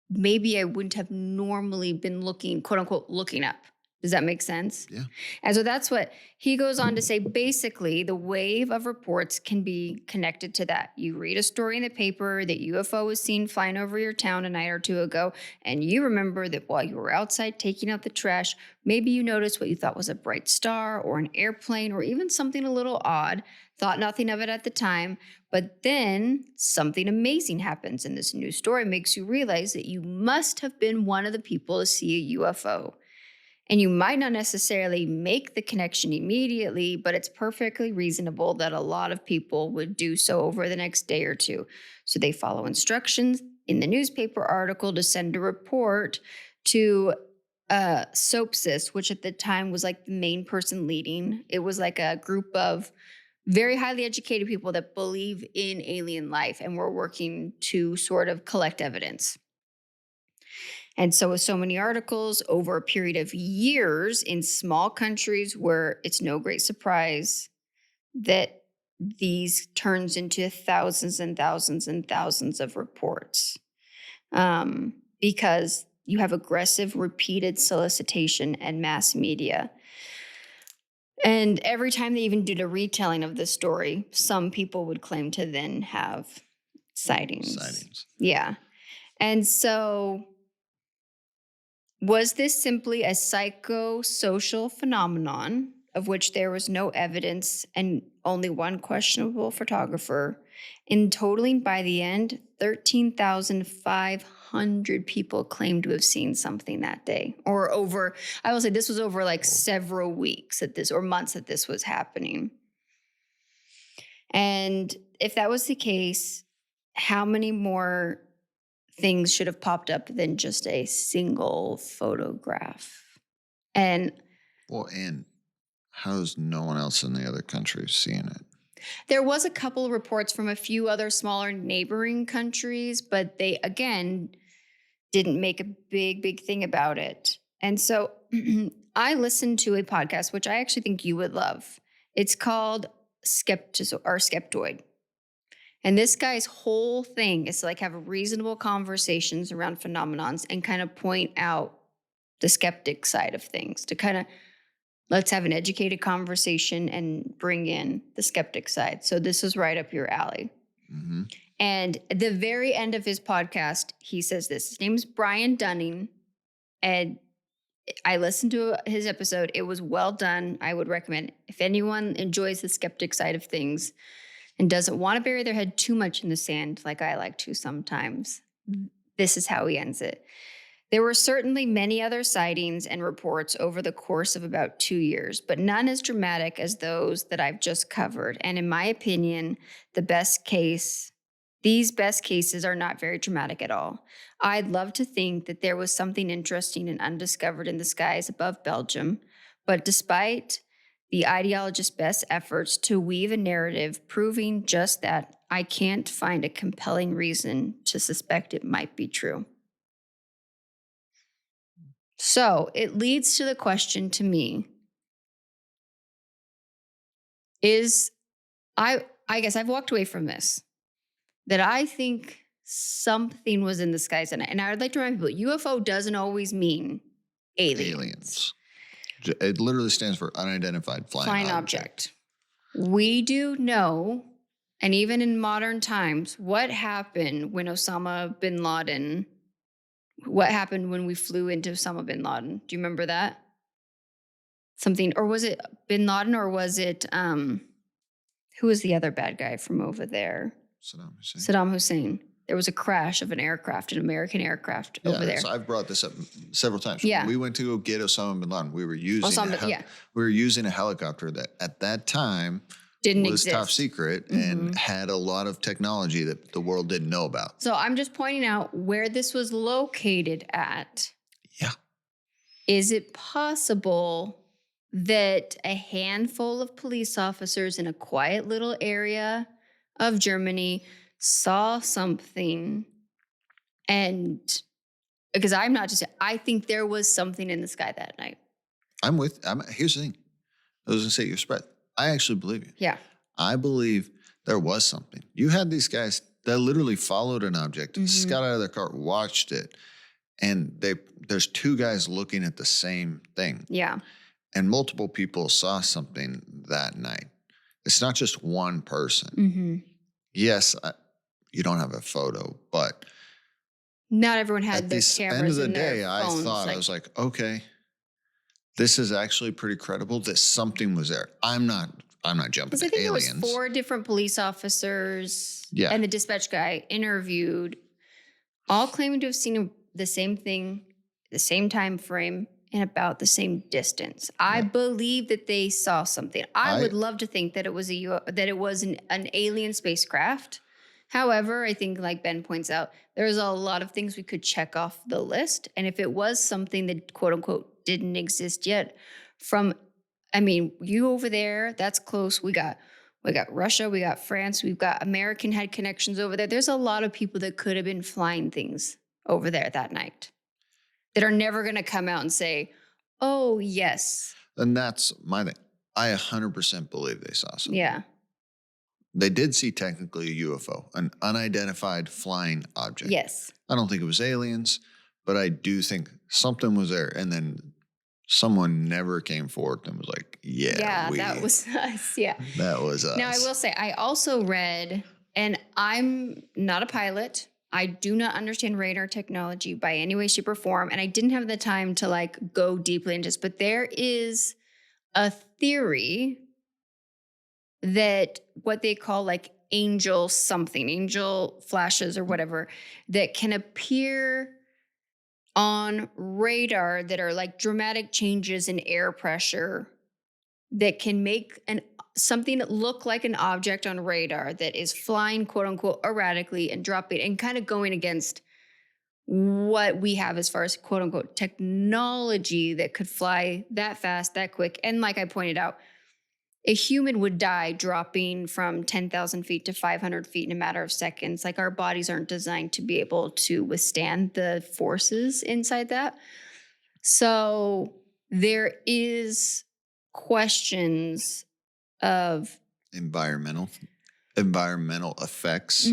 maybe I wouldn't have normally been looking, quote unquote, looking up. Does that make sense? Yeah. And so that's what he goes on to say. Basically, the wave of reports can be connected to that. You read a story in the paper that UFO was seen flying over your town a night or two ago, and you remember that while you were outside taking out the trash, maybe you noticed what you thought was a bright star or an airplane or even something a little odd, thought nothing of it at the time, but then something amazing happens, and this new story makes you realize that you must have been one of the people to see a UFO. And you might not necessarily make the connection immediately, but it's perfectly reasonable that a lot of people would do so over the next day or two. So they follow instructions in the newspaper article to send a report to SOPSIS, which at the time was like the main person leading. It was like a group of very highly educated people that believe in alien life and were working to sort of collect evidence. And so with so many articles over a period of years in small countries where it's no great surprise that these turns into thousands and thousands and thousands of reports, because you have aggressive, repeated solicitation and mass media. And every time they even did a retelling of the story, some people would claim to then have sightings. Yeah. And so was this simply a psychosocial phenomenon of which there was no evidence and only one questionable photographer? In totaling, by the end, 13,500 people claimed to have seen something that day. Or over, I will say this was over like several weeks or months that this was happening. And if that was the case, how many more things should have popped up than just a single photograph? And how's no one else in the other countries seeing it? there was a couple of reports from a few other smaller neighboring countries, but they, again, didn't make a big thing about it. And so I listened to a podcast, which I actually think you would love. It's called Skeptoid. And this guy's whole thing is to like have reasonable conversations around phenomenons and kind of point out the skeptic side of things, to kind of let's have an educated conversation and bring in the skeptic side. So this is right up your alley. Mm-hmm. And at the very end of his podcast, he says this. His name is Brian Dunning. And I listened to his episode. It was well done. I would recommend, if anyone enjoys the skeptic side of things and doesn't want to bury their head too much in the sand, like I like to sometimes, this is how he ends it. There were certainly many other sightings and reports over the course of about 2 years, but none as dramatic as those that I've just covered. And in my opinion, these best cases are not very dramatic at all. I'd love to think that there was something interesting and undiscovered in the skies above Belgium, but despite the ideologist's best efforts to weave a narrative proving just that, I can't find a compelling reason to suspect it might be true. So it leads to the question to me is, I guess I've walked away from this, that I think something was in the skies. And I would like to remind people, UFO doesn't always mean aliens. It literally stands for unidentified flying object. We do know, and even in modern times, what happened when what happened when we flew into Osama bin Laden? Do you remember that? Something, or was it bin Laden, or was it, who was the other bad guy from over there? Saddam Hussein. There was a crash of an American aircraft over there. So I've brought this up several times. Yeah. When we went to go get Osama bin Laden, we were using a helicopter that at that time was top secret and had a lot of technology that the world didn't know about. So I'm just pointing out where this was located at. Yeah. Is it possible that a handful of police officers in a quiet little area of Germany saw something? And because I think there was something in the sky that night. Here's the thing. I was going to say you're spread. I actually believe you. Yeah. I believe there was something. You had these guys that literally followed an object, just got out of their car, watched it, and there's two guys looking at the same thing. Yeah. And multiple people saw something that night. It's not just one person. Mm-hmm. Yes, you don't have a photo, but not everyone had their cameras. At the end of the in day, their I phones, thought, I was like, okay, this is actually pretty credible that something was there. I'm not jumping to aliens. I think there was 4 different police officers and the dispatch guy interviewed, all claiming to have seen the same thing, the same time frame, and about the same distance. I believe that they saw something. I would love to think that it was an alien spacecraft. However, I think, like Ben points out, there's a lot of things we could check off the list. And if it was something that, quote unquote, didn't exist yet, you over there, that's close. We got Russia, we got France, we've got American had connections over there. There's a lot of people that could have been flying things over there that night that are never going to come out and say, oh, yes. And that's my thing. I 100% believe they saw something. Yeah. They did see technically a UFO, an unidentified flying object. Yes. I don't think it was aliens, but I do think something was there. And then someone never came forward and was like, that was us. Yeah. That was us. Now, I will say, I also read, and I'm not a pilot. I do not understand radar technology by any way, shape, or form. And I didn't have the time to go deeply into this, but there is a theory that what they call angel something, angel flashes or whatever that can appear on radar that are like dramatic changes in air pressure that can make something that look like an object on radar that is flying quote unquote erratically and dropping and kind of going against what we have as far as quote unquote technology that could fly that fast, that quick. And like I pointed out, a human would die dropping from 10,000 feet to 500 feet in a matter of seconds. Like our bodies aren't designed to be able to withstand the forces inside that. So there is questions of environmental effects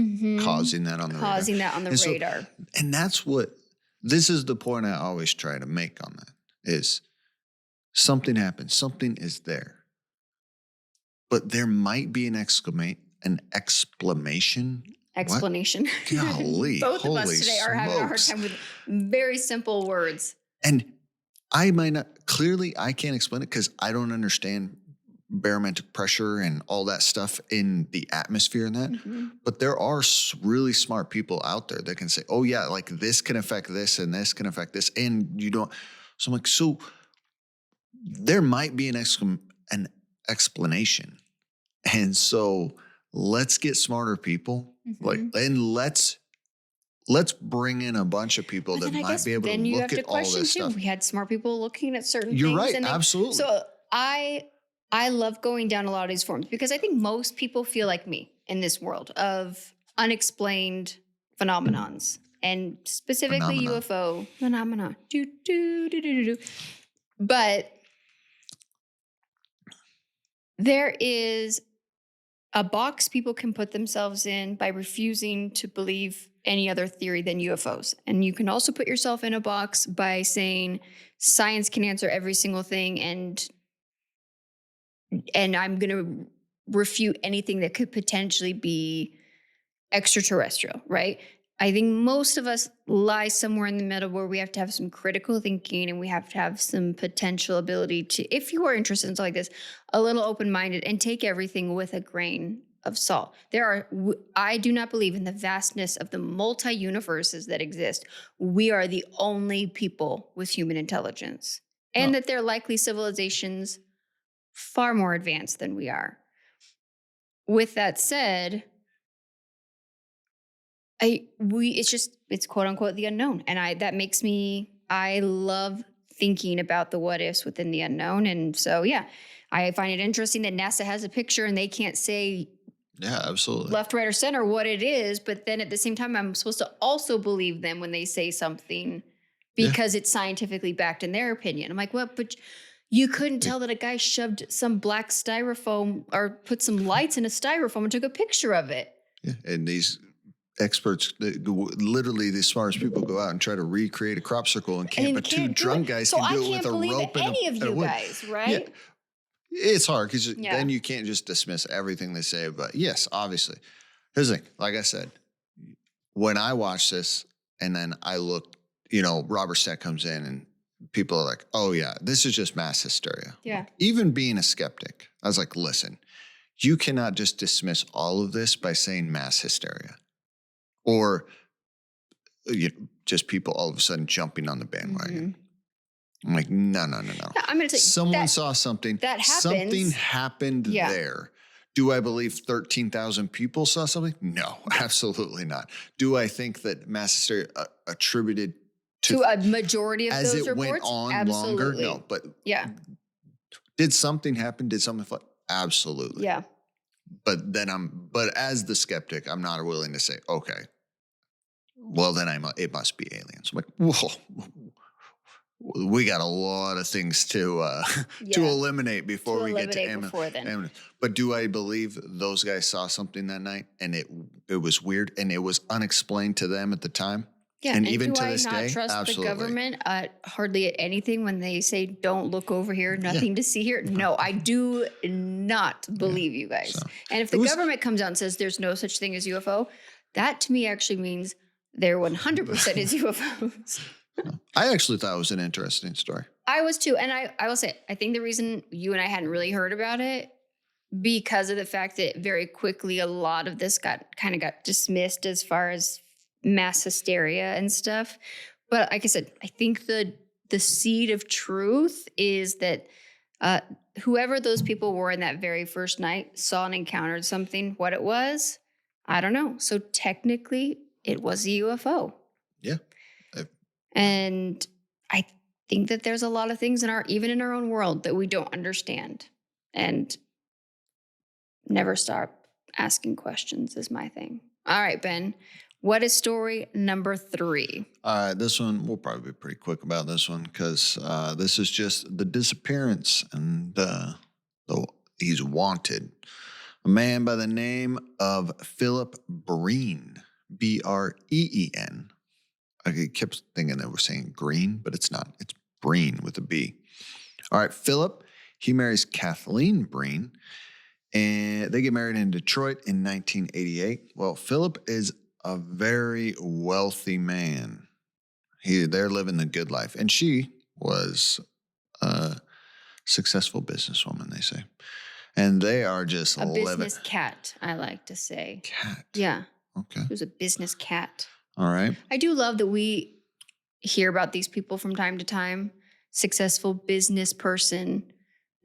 causing that on the radar. And that's this is the point I always try to make on that is something happens, something is there. But there might be an explanation. Golly, Both of us holy today are having a hard smokes. time with very simple words. And I can't explain it because I don't understand barometric pressure and all that stuff in the atmosphere and that. But there are really smart people out there that can say, oh yeah, like this can affect this and this can affect this. And you don't. So I'm like, so there might be an explanation. And so let's get smarter people. And let's bring in a bunch of people that might be able to look at all this stuff. We had smart people looking at certain things. You're right, absolutely. So I love going down a lot of these forums because I think most people feel like me in this world of unexplained phenomenons and specifically UFO phenomena. But there is a box people can put themselves in by refusing to believe any other theory than UFOs. And you can also put yourself in a box by saying science can answer every single thing and I'm going to refute anything that could potentially be extraterrestrial, right? I think most of us lie somewhere in the middle where we have to have some critical thinking and we have to have some potential ability to, if you are interested in something like this, a little open-minded and take everything with a grain of salt. I do not believe in the vastness of the multi-universes that exist. We are the only people with human intelligence and that they're likely civilizations far more advanced than we are. With that said, it's quote unquote the unknown. And I love thinking about the what ifs within the unknown. And so, I find it interesting that NASA has a picture and they can't say absolutely left, right, or center what it is. But then at the same time, I'm supposed to also believe them when they say something because it's scientifically backed in their opinion. I'm like, well, but you couldn't tell that a guy shoved some black styrofoam or put some lights in a styrofoam and took a picture of it. Yeah, and these experts, literally the smartest people, go out and try to recreate a crop circle and camp, but two drunk guys can do it with a rope and any of you guys, right? Yeah. It's hard because then you can't just dismiss everything they say. But yes, obviously. Here's the thing. Like I said, when I watch this and then I look, Robert Stack comes in and people are like, oh yeah, this is just mass hysteria. Yeah. Even being a skeptic, I was like, listen, you cannot just dismiss all of this by saying mass hysteria. Or just people all of a sudden jumping on the bandwagon. I'm like, no. I'm going to say someone saw something. That happens. Something happened there. Do I believe 13,000 people saw something? No, absolutely not. Do I think that mass hysteria attributed to a majority of those reports? As it went on longer? No, but did something happen? Did something fly? Absolutely. Yeah. But as the skeptic, I'm not willing to say, okay, well, then it must be aliens. I'm like, whoa, we got a lot of things to eliminate before we get to aliens. But do I believe those guys saw something that night and it was weird and it was unexplained to them at the time? Yeah, and even to this day, day, trust absolutely. the government hardly at anything when they say, don't look over here, nothing to see here. No, I do not believe you guys. So, and if the government comes out and says there's no such thing as UFO, that to me actually means there 100% is UFOs. I actually thought it was an interesting story. I was too. And I will say, I think the reason you and I hadn't really heard about it because of the fact that very quickly a lot of this got dismissed as far as mass hysteria and stuff. But like I said, I think the seed of truth is that uh, whoever those people were in that very first night saw and encountered something. What it was, I don't know. So technically, it was a UFO. Yeah. I- And I think that there's a lot of things even in our own world that we don't understand. And never stop asking questions is my thing. All right, Ben. What is story number 3? All right, this one, we'll probably be pretty quick about this one because this is just the disappearance, and he's wanted. A man by the name of Philip Breen, Breen. I kept thinking they were saying green, but it's not. It's Breen with a B. All right, Philip, he marries Kathleen Breen, and they get married in Detroit in 1988. Well, Philip is a very wealthy man. They're living the good life. And she was a successful businesswoman, they say. And they are just A living. business cat, I like to say. Cat. Yeah. Okay. It was a business cat. All right. I do love that we hear about these people from time to time. Successful business person,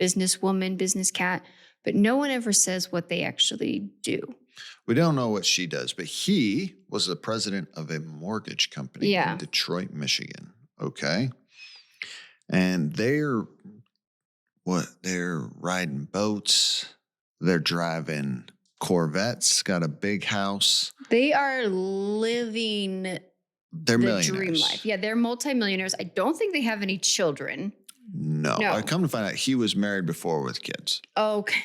businesswoman, business cat. But no one ever says what they actually do. We don't know what she does, but he was the president of a mortgage company in Detroit, Michigan. Okay. And they're riding boats. They're driving Corvettes, got a big house. They are living They're the millionaires. dream life. Yeah, they're multimillionaires. I don't think they have any children. No. I come to find out he was married before with kids. Okay.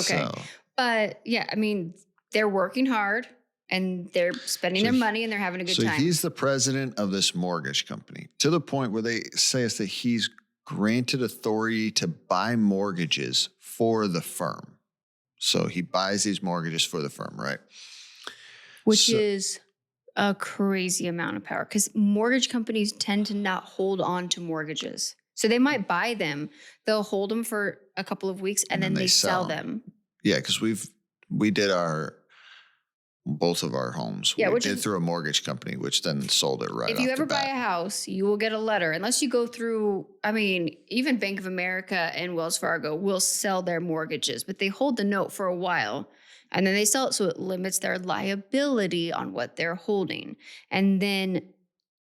So, but yeah, I mean, they're working hard and they're spending their money and they're having a good time. So he's the president of this mortgage company to the point where they say us that he's granted authority to buy mortgages for the firm. So he buys these mortgages for the firm, right? Which is a crazy amount of power because mortgage companies tend to not hold on to mortgages. So they might buy them, they'll hold them for a couple of weeks and then they sell them. Yeah, because we did both of our homes. Yeah, we did through a mortgage company, which then sold it right off the bat. If you ever buy a house, you will get a letter. Unless you go through, I mean, even Bank of America and Wells Fargo will sell their mortgages, but they hold the note for a while and then they sell it so it limits their liability on what they're holding. And then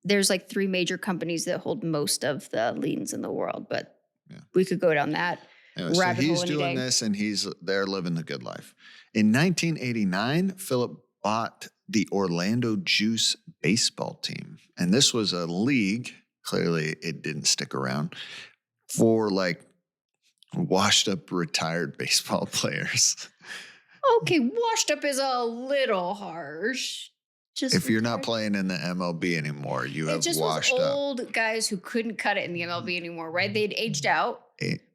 there's like 3 major companies that hold most of the liens in the world, but we could go down that rabbit hole. So he's doing this and they're living the good life. In 1989, Philip bought the Orlando Juice baseball team. And this was a league, clearly it didn't stick around, for like washed up retired baseball players. Okay, washed up is a little harsh. If you're not playing in the MLB anymore, you have washed up. Old guys who couldn't cut it in the MLB anymore, right? They'd aged out,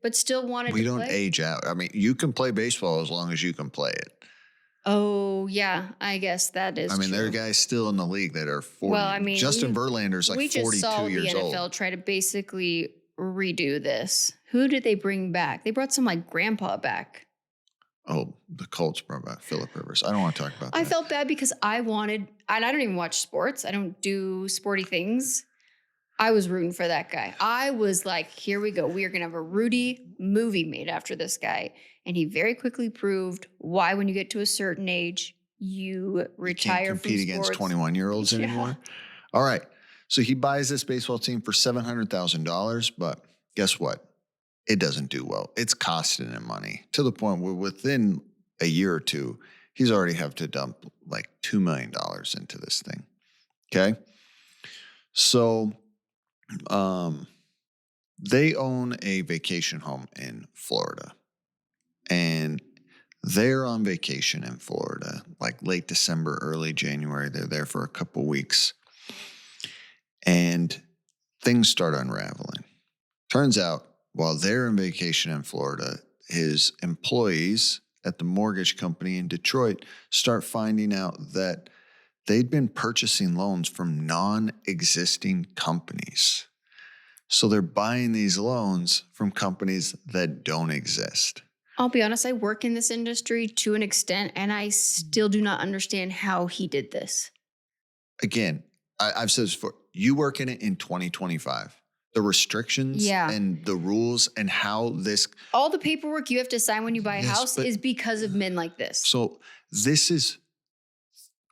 but still wanted to play. We don't age out. I mean, you can play baseball as long as you can play it. Oh, yeah. I guess that is true. There are guys still in the league that are 40. Well, I mean, Justin Verlander's like 42 years old. We just saw the NFL try to basically redo this. Who did they bring back? They brought some like grandpa back. Oh, the Colts brought back Phillip Rivers. I don't want to talk about that. I felt bad because I don't even watch sports. I don't do sporty things. I was rooting for that guy. I was like, here we go. We are going to have a Rudy movie made after this guy. And he very quickly proved why when you get to a certain age, you retire from sports. You can't compete against 21-year-olds anymore. All right. So he buys this baseball team for $700,000, but guess what? It doesn't do well. It's costing him money to the point where within a year or two, he's already have to dump like $2 million into this thing. Okay. So they own a vacation home in Florida. And they're on vacation in Florida, like late December, early January. They're there for a couple weeks. And things start unraveling. Turns out, while they're on vacation in Florida, his employees at the mortgage company in Detroit start finding out that they'd been purchasing loans from non-existing companies. So they're buying these loans from companies that don't exist. I'll be honest, I work in this industry to an extent, and I still do not understand how he did this. Again, I've said this before. You work in it in 2025. The restrictions Yeah. and the rules and how this. All the paperwork you have to sign when you buy a Yes, house but- is because of men like this. So this is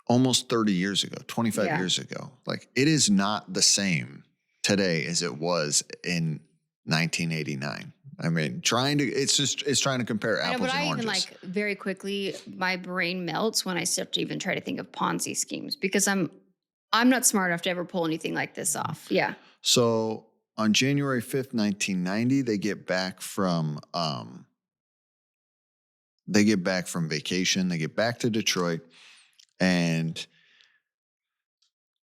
almost 30 years ago, 25 Yeah. years ago. Like, it is not the same today as it was in 1989. I mean, it's trying to compare I know, apples but and I even oranges. like very quickly, my brain melts when I start to even try to think of Ponzi schemes because I'm not smart enough to ever pull anything like this off. Yeah. So on January 5th, 1990, they get back from vacation. They get back to Detroit, and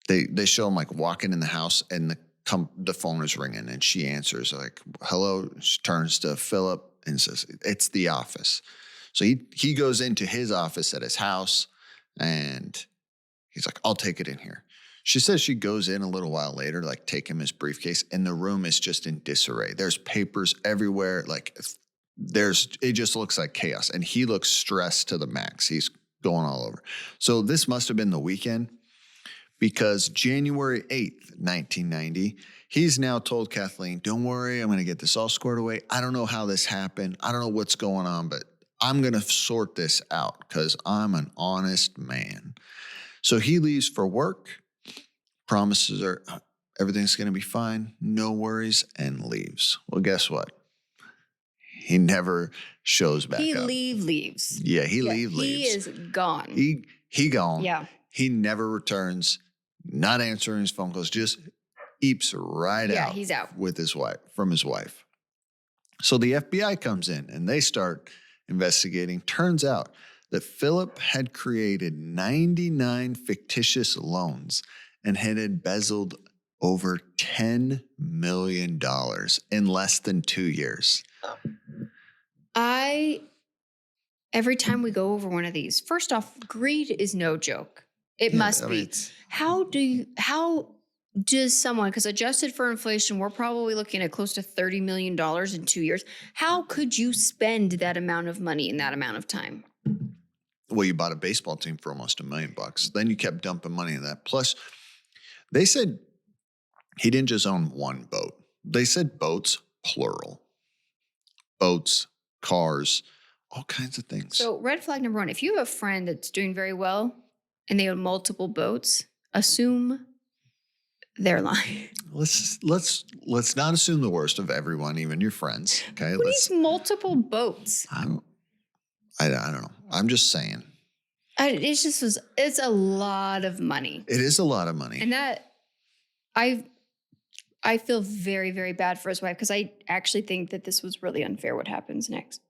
they show him like walking in the house, and the phone is ringing, and she answers like, "Hello." She turns to Philip and says, "It's the office." So he goes into his office at his house, and he's like, "I'll take it in here." She says she goes in a little while later, like take him his briefcase, and the room is just in disarray. There's papers everywhere. Like it just looks like chaos. And he looks stressed to the max. He's going all over. So this must have been the weekend, because January 8th, 1990, he's now told Kathleen, "Don't worry, I'm going to get this all squared away. I don't know how this happened. I don't know what's going on, but I'm going to sort this out because I'm an honest man." So he leaves for work, promises her everything's going to be fine, no worries, and leaves. Well, guess what? He never shows back He up. leaves. Yeah, he leaves. He is gone. He gone. Yeah. He never returns, not answering his phone calls, just eeps right out. Yeah, he's out. With his wife, from his wife. So the FBI comes in and they start investigating. Turns out that Philip had created 99 fictitious loans and had embezzled over $10 million in less than 2 years. Every time we go over one of these, first off, greed is no joke. It must be. How does someone, because adjusted for inflation, we're probably looking at close to $30 million in 2 years. How could you spend that amount of money in that amount of time? Well, you bought a baseball team for almost $1 million. Then you kept dumping money in that. Plus, they said he didn't just own one boat. They said boats, plural. Boats, cars, all kinds of things. So red flag number one, if you have a friend that's doing very well and they own multiple boats, assume they're lying. Let's not assume the worst of everyone, even your friends. Okay. Who needs multiple boats? I don't know. I'm just saying. It's a lot of money. It is a lot of money. And that I feel very, very bad for his wife because I actually think that this was really unfair what happens next.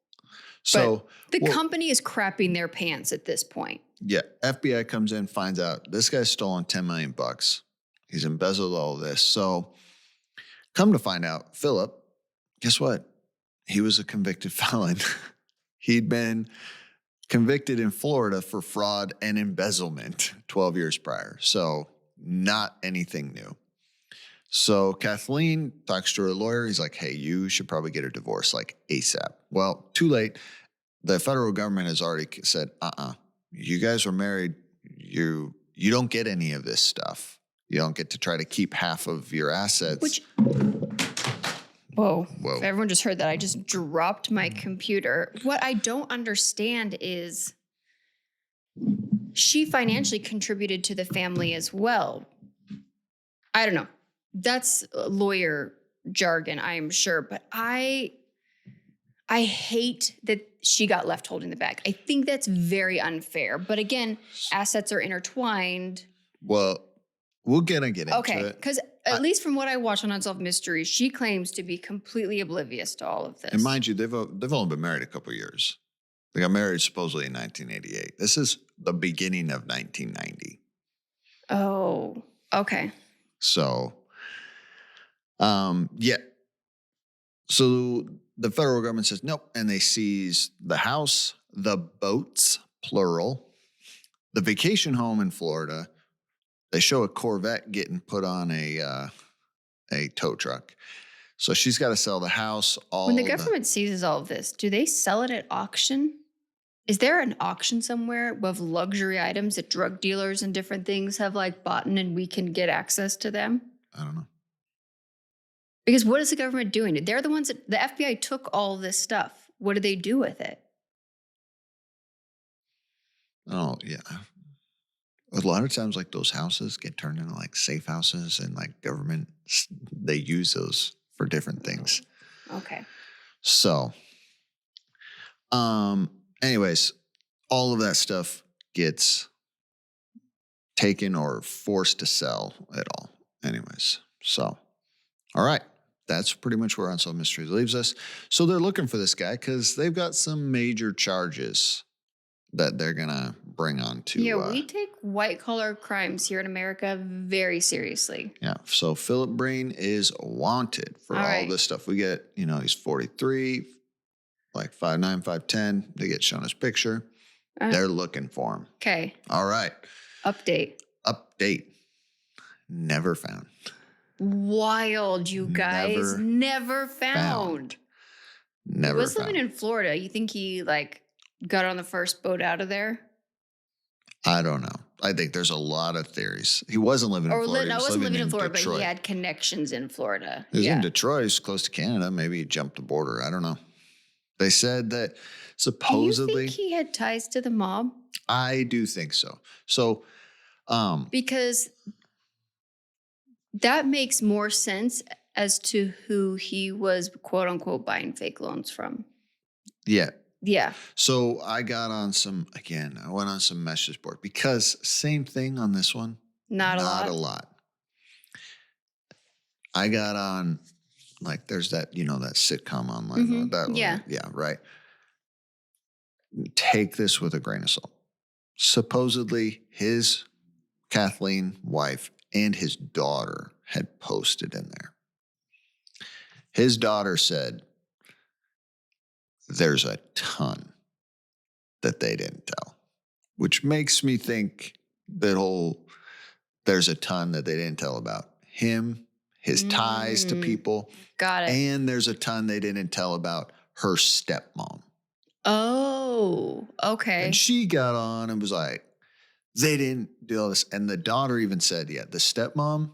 So but the company is crapping their pants at this point. Yeah. FBI comes in, finds out this guy's stolen $10 million. He's embezzled all of this. So come to find out, Philip, guess what? He was a convicted felon. He'd been convicted in Florida for fraud and embezzlement 12 years prior. So not anything new. So Kathleen talks to her lawyer. He's like, "Hey, you should probably get a divorce like ASAP." Well, too late. The federal government has already said, you guys were married. You don't get any of this stuff. You don't get to try to keep half of your assets. Whoa. If everyone just heard that, I just dropped my computer. What I don't understand is she financially contributed to the family as well. I don't know. That's lawyer jargon, I am sure. But I hate that she got left holding the bag. I think that's very unfair. But again, assets are intertwined. Well, we're going to get into it. Okay, because at least from what I watch on Unsolved Mysteries, she claims to be completely oblivious to all of this. And mind you, they've only been married a couple of years. They got married supposedly in 1988. This is the beginning of 1990. Oh, okay. So, yeah. So the federal government says nope, and they seize the house, the boats, plural, the vacation home in Florida. They show a Corvette getting put on a tow truck. So she's got to sell the house. When the government seizes all of this, do they sell it at auction? Is there an auction somewhere of luxury items that drug dealers and different things have like bought in and we can get access to them? I don't know. Because what is the government doing? They're the ones that the FBI took all this stuff. What do they do with it? Oh, yeah. A lot of times, like those houses get turned into like safe houses, and like government, they use those for different things. Okay. So, anyways, all of that stuff gets taken or forced to sell at all. Anyways, so, all right. That's pretty much where Unsolved Mysteries leaves us. So they're looking for this guy because they've got some major charges that they're going to bring on to. Yeah, we take white-collar crimes here in America very seriously. Yeah, so Philip Breen is wanted for all this stuff. We get, he's 43, like 5'9", 5'10". They get shown his picture. They're looking for him. Okay. All right. Update. Never found. Wild, you guys. Never found. Never He was found. living in Florida. You think he got on the first boat out of there? I don't know. I think there's a lot of theories. He wasn't living in Florida. I wasn't living in Florida, Detroit. but he had connections in Florida. He was in Detroit. He's close to Canada. Maybe he jumped the border. I don't know. They said that supposedly. Do you think he had ties to the mob? I do think so. So, because that makes more sense as to who he was, quote unquote, buying fake loans from. Yeah. Yeah. So I got on I went on some message board because same thing on this one. Not a lot. I got on, there's that, that sitcom online. Mm-hmm. Yeah, right. Take this with a grain of salt. Supposedly his Kathleen wife and his daughter had posted in there. His daughter said, there's a ton that they didn't tell, which makes me think there's a ton that they didn't tell about him, his ties to people. Got it. And there's a ton they didn't tell about her stepmom. Oh, okay. And she got on and was like, they didn't do all this. And the daughter even said, the stepmom,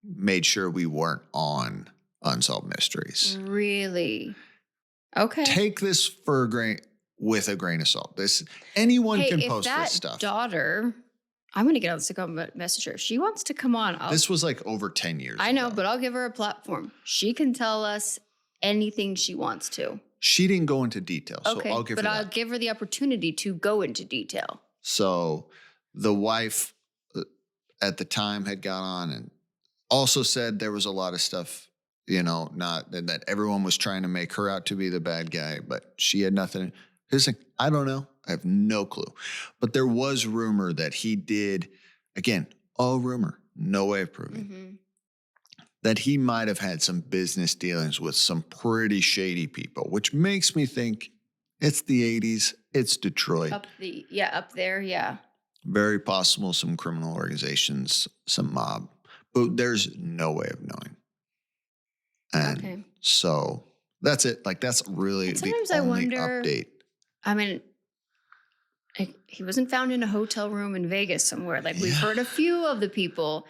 made sure we weren't on Unsolved Mysteries. Really? Okay. Take this with a grain of salt. Anyone can post this stuff. Daughter, I'm going to get on the sitcom messenger. If she wants to come on. This was over 10 years I know, ago. but I'll give her a platform. She can tell us anything she wants to. She didn't go into detail, so okay, I'll give her that. I'll give her the opportunity to go into detail. So the wife at the time had gone on and also said there was a lot of stuff, not that everyone was trying to make her out to be the bad guy, but she had nothing. I don't know. I have no clue. But there was rumor that he did, again, all rumor, no way of proving, that he might have had some business dealings with some pretty shady people, which makes me think it's the 80s, it's Detroit. Up there, yeah. Very possible some criminal organizations, some mob, but there's no way of knowing. And so that's it. That's really the only update. I mean, he wasn't found in a hotel room in Vegas somewhere. We've heard a few of the people.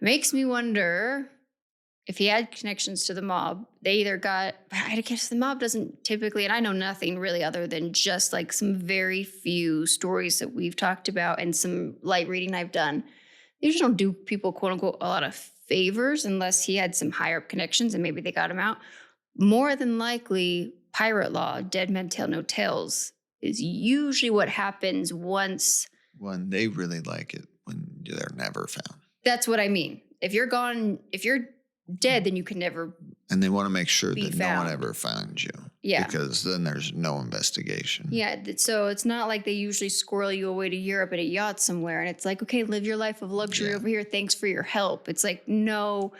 It makes me wonder if he had connections to the mob. They either I guess the mob doesn't typically, and I know nothing really other than just some very few stories that we've talked about and some light reading I've done. They usually don't do people, quote unquote, a lot of favors unless he had some higher up connections and maybe they got him out. More than likely, pirate law, dead men tell no tales, is usually what happens once. When they really like it, when they're never found. That's what I mean. If you're gone, if you're dead, then you can never. And they want to make sure that found. No one ever finds you. Yeah. Because then there's no investigation. Yeah. So it's not like they usually squirrel you away to Europe at a yacht somewhere. And it's okay, live your life of luxury over here. Thanks for your help. It's no.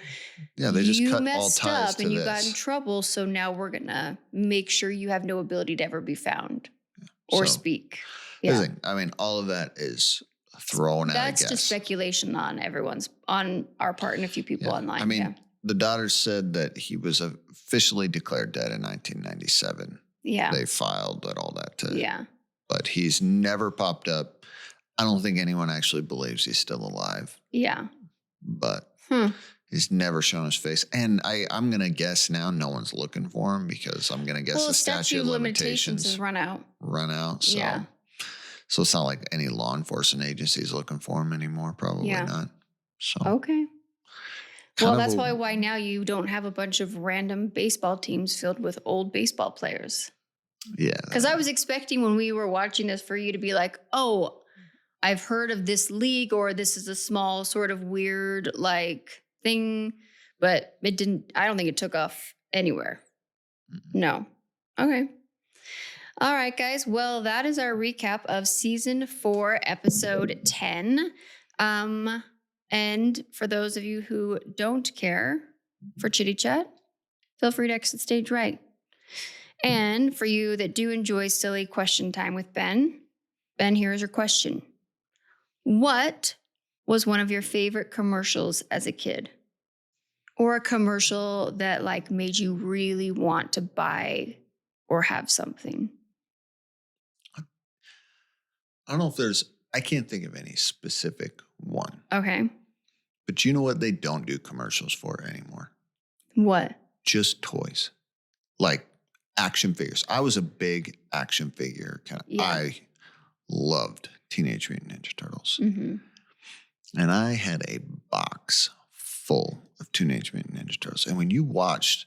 Yeah, they just cut all messed ties up to and you this. got in trouble. So now we're going to make sure you have no ability to ever be found or speak. Yeah. All of that is thrown out. That's just speculation on our part and a few people online. the daughters said that he was officially declared dead in 1997. Yeah. They filed and all that. Yeah. But he's never popped up. I don't think anyone actually believes he's still alive. Yeah. But he's never shown his face. And I'm going to guess now no one's looking for him because I'm going to guess the statute of limitations has run out. So, Yeah. So it's not like any law enforcement agency's looking for him anymore. Probably not. So okay. Well, that's probably why now you don't have a bunch of random baseball teams filled with old baseball players. Yeah. Because I was expecting when we were watching this for you to be like, oh, I've heard of this league, or this is a small sort of weird like thing, but it didn't, I don't think it took off anywhere. Mm-hmm. No. Okay. All right, guys. Well, that is our recap of season 4, episode 10. And for those of you who don't care for chitty chat, feel free to exit stage right. And for you that do enjoy silly question time with Ben, here is your question. What was one of your favorite commercials as a kid? Or a commercial that like made you really want to buy or have something? I don't know if I can't think of any specific one. Okay. But you know what they don't do commercials for anymore? What? Just toys. Like action figures. I was a big action figure kind of. Yeah. I loved Teenage Mutant Ninja Turtles. Mm-hmm. And I had a box full of Teenage Mutant Ninja Turtles. And when you watched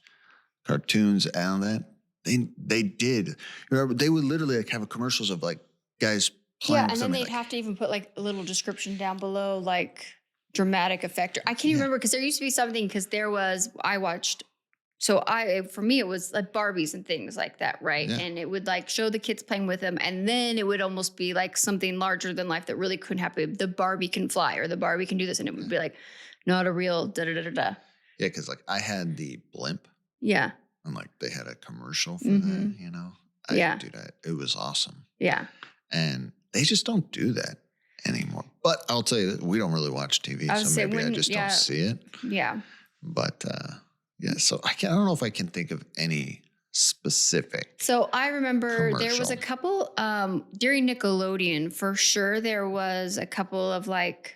cartoons and that, they did. Remember, they would literally like have commercials of like guys playing. Yeah, and then they'd have to even put like a little description down below, like dramatic effect. I can't even remember because there used to be something because I watched. So for me, it was like Barbies and things like that, right? Yeah. And it would like show the kids playing with them. And then it would almost be like something larger than life that really couldn't happen. The Barbie can fly or the Barbie can do this. And it would be like, not a real da-da-da-da-da. Yeah, because like I had the blimp. Yeah. And like they had a commercial for that, you know? I didn't do that. It was awesome. Yeah. And they just don't do that anymore. But I'll tell you, we don't really watch TV. So maybe I just don't see it. Yeah. But yeah, so I don't know if I can think of any specific. So I remember commercial. There was a couple during Nickelodeon, for sure. There was a couple of like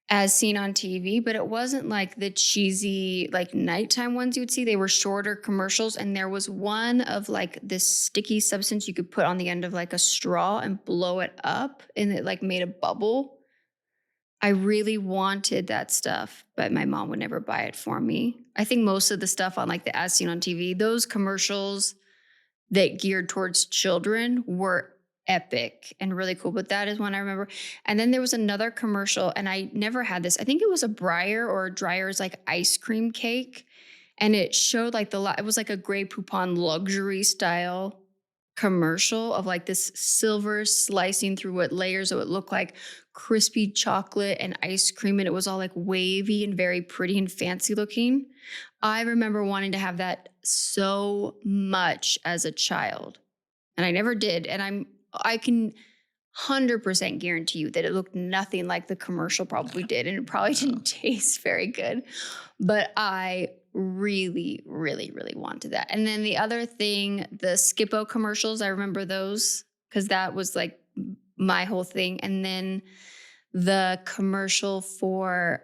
as seen on TV, but it wasn't like the cheesy like nighttime ones you would see. They were shorter commercials, and there was one of like this sticky substance you could put on the end of like a straw and blow it up, and it like made a bubble. I really wanted that stuff, but my mom would never buy it for me. I think most of the stuff on like the as seen on TV, those commercials that geared towards children were epic and really cool. But that is one I remember. And then there was another commercial, and I never had this. I think it was a Breyer or Dreyer's like ice cream cake. And it showed like it was like a Grey Poupon luxury style commercial of like this silver slicing through what layers it would look like crispy chocolate and ice cream, and it was all like wavy and very pretty and fancy looking. I remember wanting to have that so much as a child, and I never did. And I can 100% guarantee you that it looked nothing like the commercial probably did, and it probably didn't taste very good, but I really, really, really wanted that. And then the other thing, the Skippo commercials, I remember those because that was like my whole thing. And then the commercial for,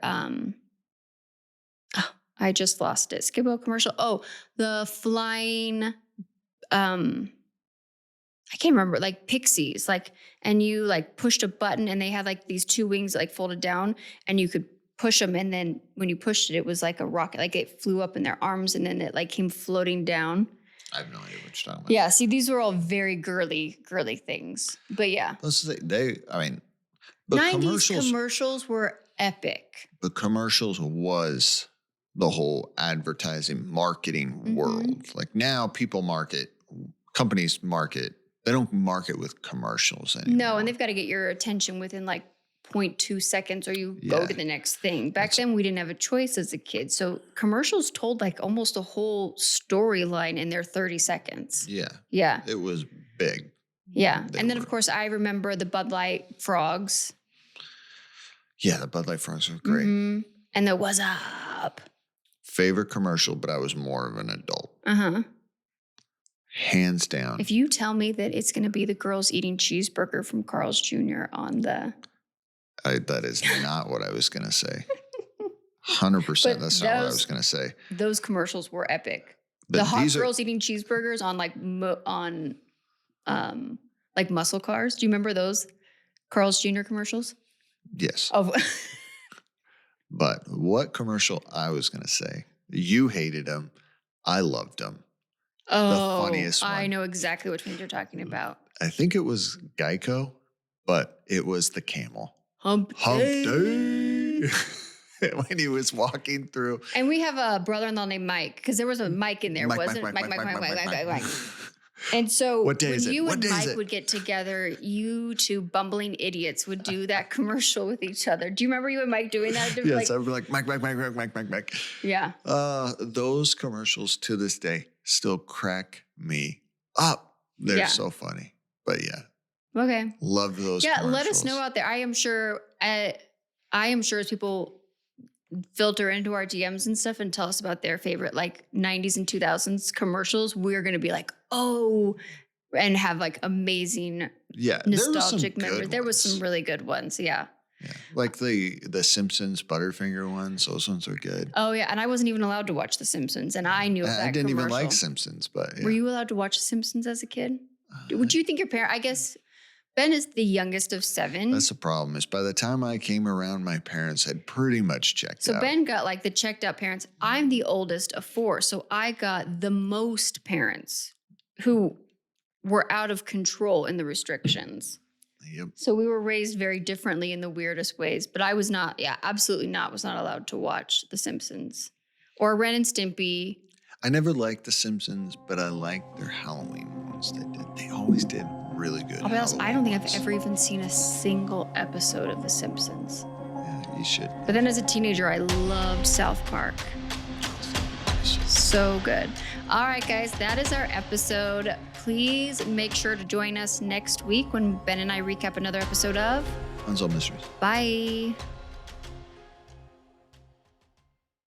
I just lost it. Skippo commercial. Oh, the flying, I can't remember, like pixies, like, and you like pushed a button and they had like these 2 wings like folded down, and you could push them, and then when you pushed it, it was like a rocket, like it flew up in their arms, and then it like came floating down. I have no idea what you're talking about. Yeah, see, these were all very girly things, but yeah. The 90s commercials were epic. The commercials was the whole advertising marketing world. Like now companies market. They don't market with commercials anymore. No, and they've got to get your attention within like 0.2 seconds or you go to the next thing. Back then, we didn't have a choice as a kid. So commercials told like almost a whole storyline in their 30 seconds. Yeah. Yeah. It was big. Yeah. And then, of course, I remember the Bud Light frogs. Yeah, the Bud Light frogs were great. Mm-hmm. And the What's Up. Favorite commercial, but I was more of an adult. Uh-huh. Hands down. If you tell me that it's going to be the girls eating cheeseburger from Carl's Jr. on the... That is not what I was going to say. 100%. That's not what I was going to say. Those commercials were epic. But the hot girls eating cheeseburgers on like muscle cars. Do you remember those Carl's Jr. commercials? Yes. Oh. But what commercial I was going to say, you hated them. I loved them. Oh, the funniest one. I know exactly which one you're talking about. I think it was Geico, but it was the camel. Hump day. When he was walking through. And we have a brother-in-law named Mike, because there was a Mike in there, wasn't it? Mike. And so when you and Mike would get together, you two bumbling idiots would do that commercial with each other. Do you remember you and Mike doing that? Yes, I would be like, Mike. Yeah. Those commercials to this day still crack me up. They're so funny. But yeah. Okay. Love those commercials. Yeah, let us know out there. I am sure as people filter into our DMs and stuff and tell us about their favorite like 90s and 2000s commercials, we're going to be like, oh, and have like amazing nostalgic memories. There was some really good ones. Yeah. Like the Simpsons Butterfinger ones. Those ones are good. Oh yeah. And I wasn't even allowed to watch The Simpsons, and I knew that I didn't even like Simpsons, but yeah. Were you allowed to watch The Simpsons as a kid? Would you think your parent, I guess Ben is the youngest of 7. That's the problem, is by the time I came around, my parents had pretty much checked out. So Ben got like the checked out parents. I'm the oldest of 4. So I got the most parents who were out of control in the restrictions. Yep. So we were raised very differently in the weirdest ways. But I was not, absolutely not, was not allowed to watch The Simpsons or Ren and Stimpy. I never liked The Simpsons, but I liked their Halloween ones. They always did really good. I'll be honest, I don't think I've ever even seen a single episode of The Simpsons. Yeah, you should. But then as a teenager, I loved South Park. So good. All right, guys, that is our episode. Please make sure to join us next week when Ben and I recap another episode of Unsolved Mysteries. Bye.